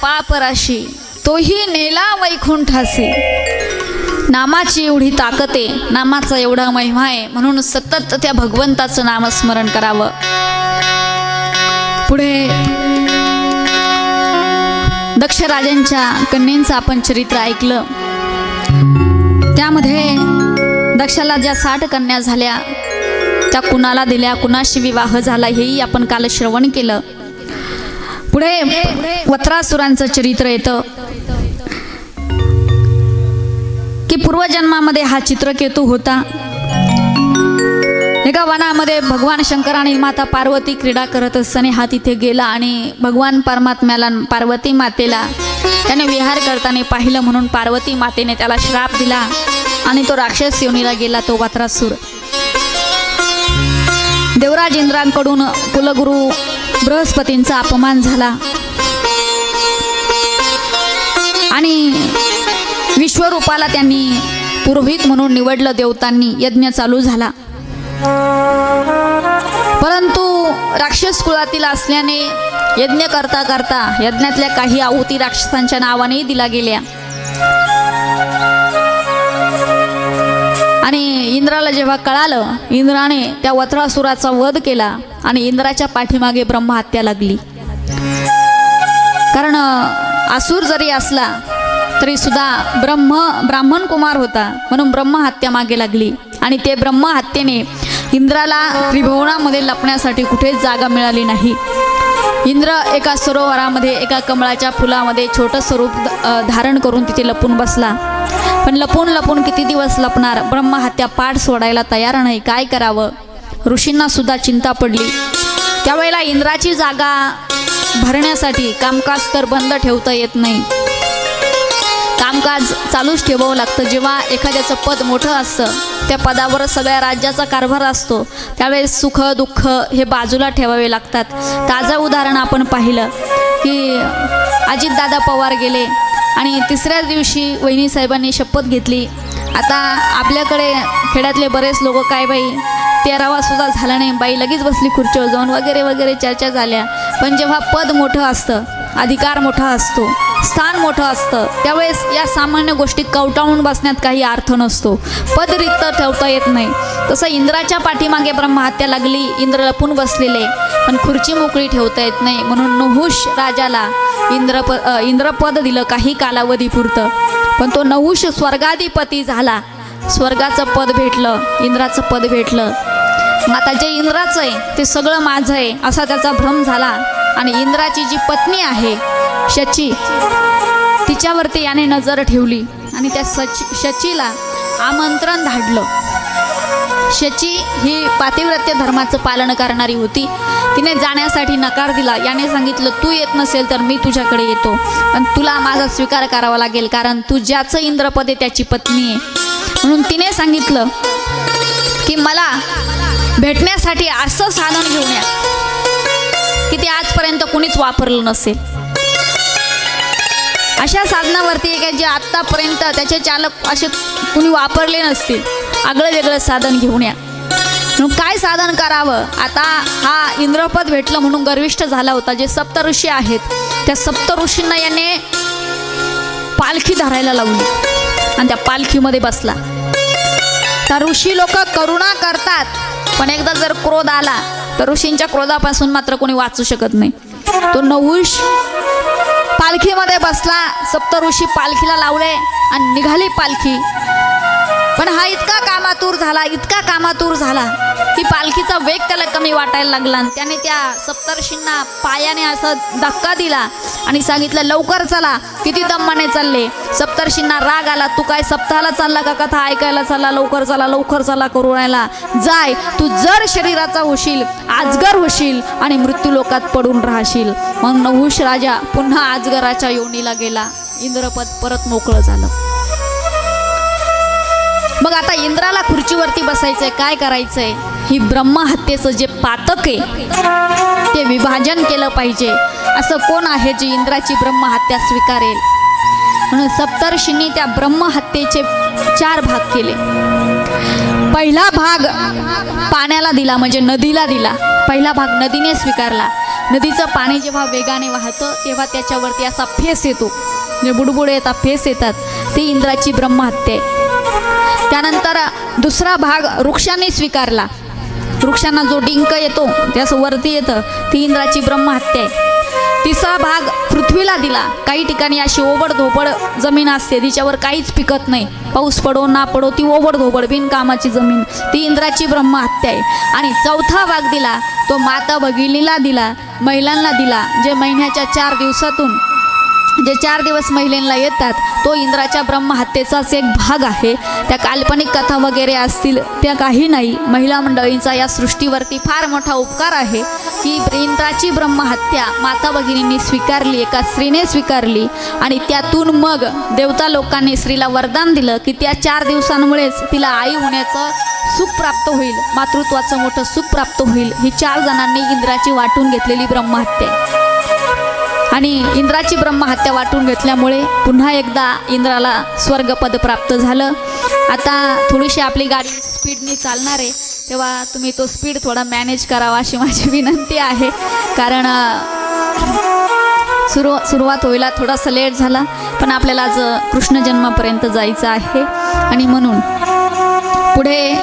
पापराशी तोही नेला वैकुंठासी. नामाची एवढी ताकद आहे, नामाचा एवढा महिमा आहे, म्हणून सतत त्या भगवंताचं नामस्मरण करावं. पुढे दक्ष राजांच्या कन्यांचं आपण चरित्र ऐकलं. त्यामध्ये दक्षाला ज्या 60 कन्या झाल्या त्या कुणाला दिल्या, कुणाशी विवाह झाला हेही आपण काल श्रवण केलं. पुढे वत्रासुरांचं चरित्र येतं की पूर्वजन्मामध्ये हा चित्रकेतू होता. एका वनामध्ये भगवान शंकर आणि माता पार्वती क्रीडा करत असताना हा तिथे गेला आणि भगवान परमात्म्याला पार्वती मातेला त्याने विहार करताना पाहिलं म्हणून पार्वती मातेने त्याला श्राप दिला आणि तो राक्षस योनीला गेला, तो वात्रासूर. देवराज इंद्रांकडून कुलगुरू बृहस्पतींचा अपमान झाला आणि विश्वरूपाला त्यांनी पुरोहित म्हणून निवडलं. देवतांनी यज्ञ चालू झाला, परंतु राक्षस कुळातील असल्याने यज्ञ करता करता यज्ञातल्या काही आहुती राक्षसांच्या नावाने दिला गेल्या आणि इंद्राला जेव्हा कळालं, इंद्राने त्या वत्रासुराचा वध केला आणि इंद्राच्या पाठीमागे ब्रह्महत्या लागली. कारण असुर जरी असला तरी सुद्धा ब्राह्मण कुमार होता म्हणून ब्रह्महत्या मागे लागली आणि ते ब्रह्महत्येने इंद्राला त्रिभुवनामध्ये लपण्यासाठी कुठेच जागा मिळाली नाही. इंद्र एका सरोवरामध्ये एका कमळाच्या फुलामध्ये छोटं स्वरूप धारण करून तिथे लपून बसला. पण लपून लपून किती दिवस लपणार? ब्रह्महत्या पाठ सोडायला तयार नाही. काय करावं? ऋषींना सुद्धा चिंता पडली. त्यावेळेला इंद्राची जागा भरण्यासाठी कामकाज तर बंद ठेवता येत नाही, कामकाज चालूच ठेवावं लागतं. जेव्हा एखाद्याचं पद मोठं असतं, त्या पदावर सगळ्या राज्याचा कारभार असतो, त्यावेळेस सुख दुःख हे बाजूला ठेवावे लागतात. ताजं उदाहरण आपण पाहिलं की अजितदादा पवार गेले आणि तिसऱ्याच दिवशी वहिनीसाहेबांनी शपथ घेतली. आता आपल्याकडे खेड्यातले बरेच लोक काय बाई 13वा सुद्धा झाला नाही, बाई लगेच बसली खुर्चीवर जाऊन वगैरे वगैरे चर्चा झाल्या. पण जेव्हा पद मोठं असतं, अधिकार मोठा असतो, स्थान मोठं असतं, त्यावेळेस या सामान्य गोष्टी कवटाळून बसण्यात काही अर्थ नसतो, पद रिक्त ठेवता येत नाही. तसं इंद्राच्या पाठीमागे ब्रह्महत्या लागली, इंद्र लपून बसलेले, पण खुर्ची मोकळी ठेवता येत नाही म्हणून नहुष राजाला इंद्रपद दिलं काही कालावधीपुरतं. पण तो नहुष स्वर्गाधिपती झाला, स्वर्गाचं पद भेटलं, इंद्राचं पद भेटलं. आता जे इंद्राचं आहे ते सगळं माझं आहे असा त्याचा भ्रम झाला आणि इंद्राची जी पत्नी आहे शची, तिच्यावरती याने नजर ठेवली आणि त्या शचीला आमंत्रण धाडलं. शची ही पातिव्रत्य धर्माचं पालन करणारी होती. तिने जाण्यासाठी नकार दिला. याने सांगितलं तू येत नसेल तर मी तुझ्याकडे येतो, पण तुला माझा स्वीकार करावा लागेल कारण तू ज्याचं इंद्रपद आहे त्याची पत्नी आहे. म्हणून तिने सांगितलं की मला भेटण्यासाठी असं साधन घेऊन या की ते आजपर्यंत कुणीच वापरलं नसेल. अशा साधनावरती एक आहे जे आत्तापर्यंत त्याचे चालक असे कुणी वापरले नसतील, आगळं वेगळं साधन घेऊन या. म्हणून काय साधन करावं? आता हा इंद्रपद भेटलं म्हणून गर्विष्ठ झाला होता. जे सप्तऋषी आहेत त्या सप्तऋषींना याने पालखी धरायला लावली आणि त्या पालखीमध्ये बसला. तर ऋषी लोक करुणा करतात, पण एकदा जर क्रोध आला तर ऋषींच्या क्रोधापासून मात्र कोणी वाचू शकत नाही. तो नहुष पालखीमध्ये बसला, सप्तऋषी पालखीला लावले आणि निघाली पालखी. पण हा इतका कामातूर झाला की पालखीचा वेग त्याला कमी वाटायला लागला आणि त्याने त्या सप्तऋषींना पायाने असं धक्का दिला आणि सांगितलं लवकर चला, किती दमाने चालले. सप्तऋषींना राग आला, तू काय सप्ताहाला चालला का कथा ऐकायला चालला? लवकर चला करू राहिला. जाय, तू जर शरीराचा होशील आजगर होशील आणि मृत्यू लोकात पडून राहशील. मग नहुष राजा पुन्हा आजगराच्या योनीला गेला. इंद्रपद परत मोकळं झालं. मग आता इंद्राला खुर्चीवरती बसायचंय, काय करायचंय? ही ब्रह्महत्येचं जे पातक आहे ते विभाजन केलं पाहिजे. असं कोण आहे जे इंद्राची ब्रह्महत्या स्वीकारेल? म्हणून सप्तर्षींनी त्या ब्रह्महत्येचे 4 भाग केले. पहिला भाग पाण्याला दिला, म्हणजे नदीला दिला. पहिला भाग नदीने स्वीकारला. नदीचं पाणी जेव्हा वेगाने वाहतं तेव्हा त्याच्यावरती असा फेस येतो, जे बुडबुडे येतात, फेस येतात, ती इंद्राची ब्रह्महत्या आहे. त्यानंतर दुसरा भाग वृक्षाने स्वीकारला. वृक्षांना जो डिंक येतो त्याचं वरती येतं, ती इंद्राची ब्रह्महत्या आहे. तिसरा भाग पृथ्वीला दिला. काही ठिकाणी अशी ओबडधोबड जमीन असते, तिच्यावर काहीच पिकत नाही, पाऊस पडो ना पडो ती ओबडधोबड बिनकामाची जमीन, ती इंद्राची ब्रह्महत्या आहे. आणि चौथा भाग दिला तो माता भगिनीला दिला, महिलांना दिला, जे महिन्याच्या 4 दिवसातून जे 4 दिवस महिलेला येतात तो इंद्राच्या ब्रह्महत्येचाच एक भाग आहे. त्या काल्पनिक कथा वगैरे असतील त्या काही नाही. महिला मंडळींचा या सृष्टीवरती फार मोठा उपकार आहे की इंद्राची ब्रह्महत्या माता भगिनींनी स्वीकारली, एका स्त्रीने स्वीकारली आणि त्यातून मग देवता लोकांनी स्त्रीला वरदान दिलं की त्या 4 दिवसांमुळेच तिला आई होण्याचं सुख प्राप्त होईल, मातृत्वाचं मोठं सुख प्राप्त होईल. ही 4 जणांनी इंद्राची वाटून घेतलेली ब्रह्महत्या आणि इंद्राची ब्रह्महत्या वाटून घेतल्यामुळे पुन्हा एकदा इंद्राला स्वर्गपद प्राप्त झालं. आता थोडीशी आपली गाडी स्पीडनी चालणार आहे, तेव्हा तुम्ही तो स्पीड थोडा मॅनेज करावा अशी माझी विनंती आहे. कारण सुरुवात व्हायला थोडासा लेट झाला, पण आपल्याला आज कृष्ण जन्मापर्यंत जायचं आहे आणि म्हणून पुढे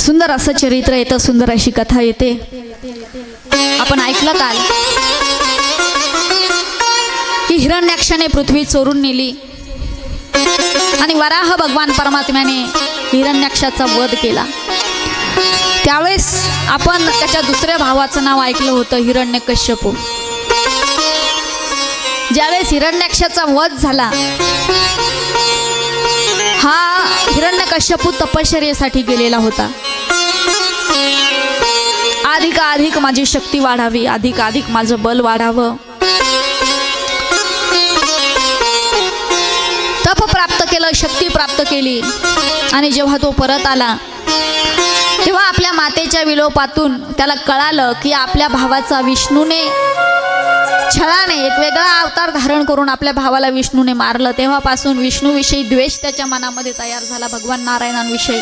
सुंदर असं चरित्र येतं, सुंदर अशी कथा येते. आपण ऐकलं काल की हिरण्याक्षाने पृथ्वी चोरून नेली आणि वराह भगवान परमात्म्याने हिरण्याक्षाचा वध केला. त्यावेळेस आपण त्याच्या दुसऱ्या भावाचं नाव ऐकलं होतं, हिरण्यकश्यपू. ज्यावेळेस हिरण्याक्षाचा वध झाला, हा हिरण्यकश्यपू तपश्चर्येसाठी गेलेला होता. अधिक माझी शक्ती वाढावी, अधिक माझं बल वाढावं, तप प्राप्त केलं, शक्ती प्राप्त केली. आणि जेव्हा तो परत आला तेव्हा आपल्या मातेच्या विलोपातून त्याला कळालं की आपल्या भावाचा विष्णूने छळाने एक वेगळा अवतार धारण करून आपल्या भावाला विष्णूने मारलं. तेव्हापासून विष्णूविषयी द्वेष त्याच्या मनामध्ये तयार झाला. भगवान नारायणांविषयी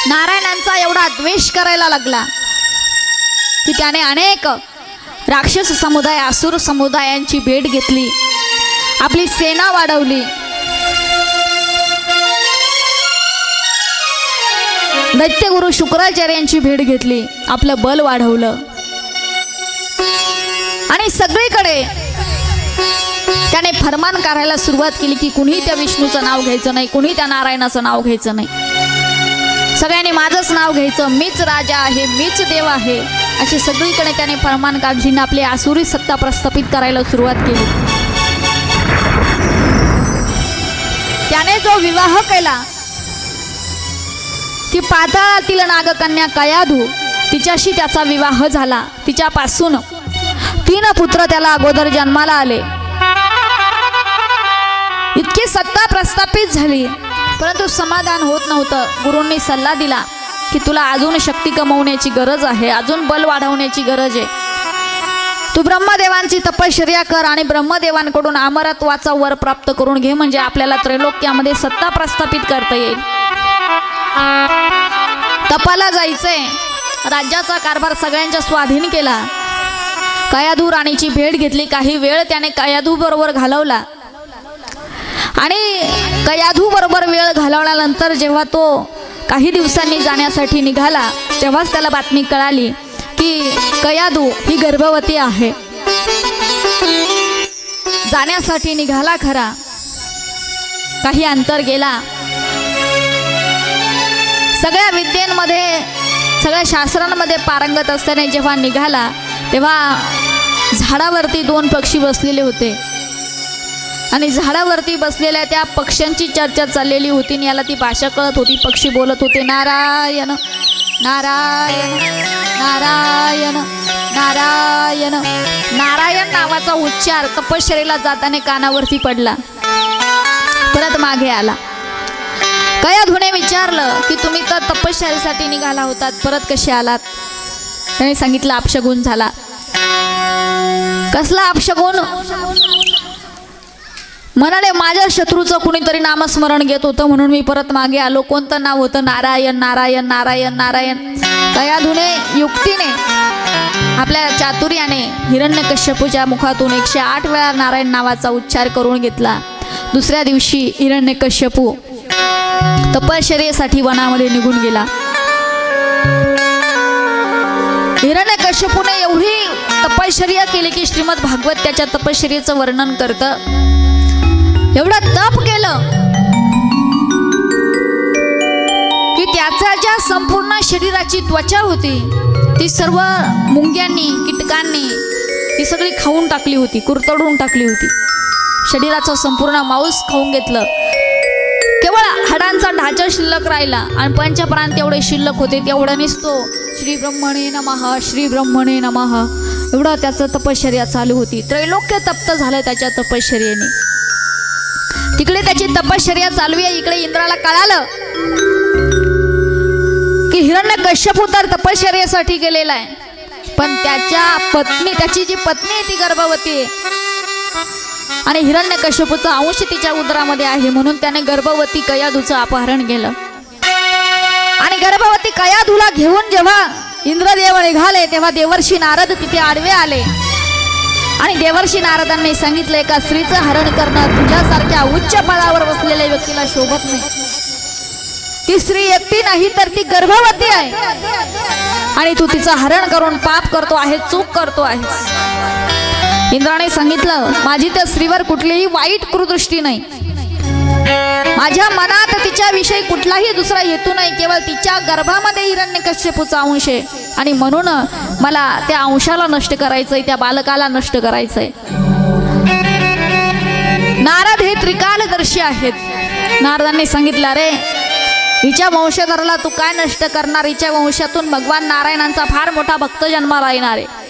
नारायणांचा एवढा द्वेष करायला लागला की त्याने अनेक राक्षस समुदाय, असुर समुदायांची भेट घेतली, आपली सेना वाढवली, दैत्यगुरु शुक्राचार्यांची भेट घेतली, आपलं बल वाढवलं आणि सगळीकडे त्याने फरमान काढायला सुरुवात केली की कुणी त्या विष्णूचं नाव घ्यायचं नाही, कुणी त्या नारायणाचं नाव घ्यायचं नाही, सगळ्यांनी माझंच नाव घ्यायचं, मीच राजा आहे, मीच देव आहे, अशी सगळीकडे त्याने फरमान काढली. आपली आसुरी सत्ता प्रस्थापित करायला सुरुवात केली. त्याने जो विवाह केला ती पाताळातील नागकन्या कयाधू, तिच्याशी त्याचा विवाह झाला. तिच्यापासून 3 पुत्र त्याला अगोदर जन्माला आले. इतकी सत्ता प्रस्थापित झाली परंतु समाधान होत नव्हतं. गुरूंनी सल्ला दिला की तुला अजून शक्ती कमवण्याची गरज आहे, अजून बल वाढवण्याची गरज आहे. तू ब्रह्मदेवांची तपश्चर्या कर आणि ब्रह्मदेवांकडून अमरत्वाचा वर प्राप्त करून घे, म्हणजे आपल्याला त्रैलोक्यामध्ये सत्ता प्रस्थापित करता येईल. तपाला जायचंय, राज्याचा कारभार सगळ्यांच्या स्वाधीन केला. कयाधू राणीची भेट घेतली. काही वेळ त्याने कयाधू बरोबर घालवला आणि कयाधू बरोबर वेळ घालवल्यानंतर जेव्हा तो काही दिवसांनी जाण्यासाठी निघाला तेव्हाच त्याला बातमी कळाली की कयाधू ही गर्भवती आहे. जाण्यासाठी निघाला खरा, काही अंतर गेला, सगळ्या विद्येमध्ये, सगळ्या शास्त्रांमध्ये पारंगत असताना जेव्हा निघाला तेव्हा झाडावरती 2 पक्षी बसलेले होते आणि झाडावरती बसलेल्या त्या पक्ष्यांची चर्चा चाललेली होती आणि याला ती भाषा कळत होती. पक्षी बोलत होते, नारायण नारायण नारायण नारायण. नारायण नावाचा उच्चार तपश्चर्येला जाताना कानावरती पडला. परत मागे आला. कयाधूने विचारलं की तुम्ही तर तपश्चर्येसाठी निघाला होतात, परत कसे आलात? त्याने सांगितलं अपशगुन झाला. कसला अपशगुन? म्हणाले माझ्या शत्रूचं कुणीतरी नामस्मरण घेत होतं म्हणून मी परत मागे आलो. कोणतं नाव होतं? नारायण नारायण नारायण नारायण. कयाधूने युक्तीने, आपल्या चातुर्याने हिरण्यकश्यपूच्या मुखातून 108 वेळा नारायण नावाचा उच्चार करून घेतला. दुसऱ्या दिवशी हिरण्यकश्यपू तपश्चर्येसाठी वनामध्ये निघून गेला. हिरण्यकश्यपूने एवढी तपश्चर्या केली की श्रीमद भागवत त्याच्या तपश्चर्येचं वर्णन करतं. एवढं तप केलं की त्याच्या ज्या संपूर्ण शरीराची त्वचा होती ती सर्व मुंग्यांनी, कीटकांनी, ती सगळी खाऊन टाकली होती, कुरतडून टाकली होती. शरीराचं संपूर्ण मांस खाऊन घेतलं. केवळ हाडांचा ढाचा शिल्लक राहिला आणि पंचप्राण तेवढे शिल्लक होते. तेवढं निसतो श्री ब्रह्मणे नमः, श्री ब्रह्मणे नमः एवढं त्याचं तपश्चर्या चालू होती. त्रैलोक्य तप्त झालं त्याच्या तपश्चर्येने. तिकडे त्याची तपश्चर्या चालू आहे, इकडे इंद्राला कळालं की हिरण्यकश्यप तर तपश्चर्येसाठी गेलेला आहे, पण त्याची जी पत्नी आहे ती गर्भवती आहे आणि हिरण्यकश्यपूचा अंश तिच्या उदरामध्ये आहे, म्हणून त्याने गर्भवती कयाधूचं अपहरण केलं. आणि गर्भवती कयाधूला घेऊन जेव्हा इंद्रदेव निघाले तेव्हा देवर्षी नारद तिथे आडवे आले आणि देवर्षी नारदांनी सांगितलं, एका स्त्रीचं हरण करणं तुझ्यासारख्या उच्च पदावर बसलेल्या व्यक्तीला शोभत नाही. ती स्त्री एकटी नाही तर ती गर्भवती आहे आणि तू तिचं हरण करून पाप करतो आहे, चूक करतो आहेस. इंद्राने सांगितलं, माझी त्या स्त्रीवर कुठलीही वाईट कुदृष्टी नाही, माझ्या मनात तिच्याविषयी कुठलाही दुसरा हेतू नाही, केवळ तिच्या गर्भामध्ये हिरण्यकश्यपूचा अंश आहे आणि म्हणून मला त्या अंशाला नष्ट करायचंय, त्या बालकाला नष्ट करायचंय. नारद हे त्रिकालदर्शी आहेत. नारदांनी सांगितलं, अरे हिच्या वंशधराला तू काय नष्ट करणार, हिच्या वंशातून भगवान नारायणांचा फार मोठा भक्त जन्माला येणार आहे.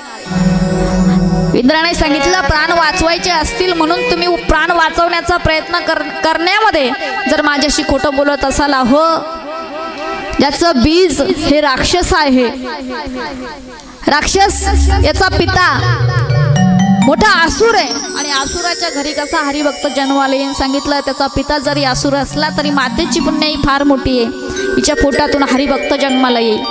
इंद्राने सांगितलं, प्राण वाचवायचे असतील म्हणून तुम्ही प्राण वाचवण्याचा प्रयत्न करण्यामध्ये जर माझ्याशी खोटं बोलत असाल, हो ज्याचं बीज हे राक्षस आहे, राक्षस याचा पिता मोठा आसुर आहे आणि आसुराच्या घरी कसा हरिभक्त जन्माला येईन. सांगितलं, त्याचा पिता जरी आसुर असला तरी मातेची पुण्य ही फार मोठी आहे, हिच्या पोटातून हरिभक्त जन्माला येईल.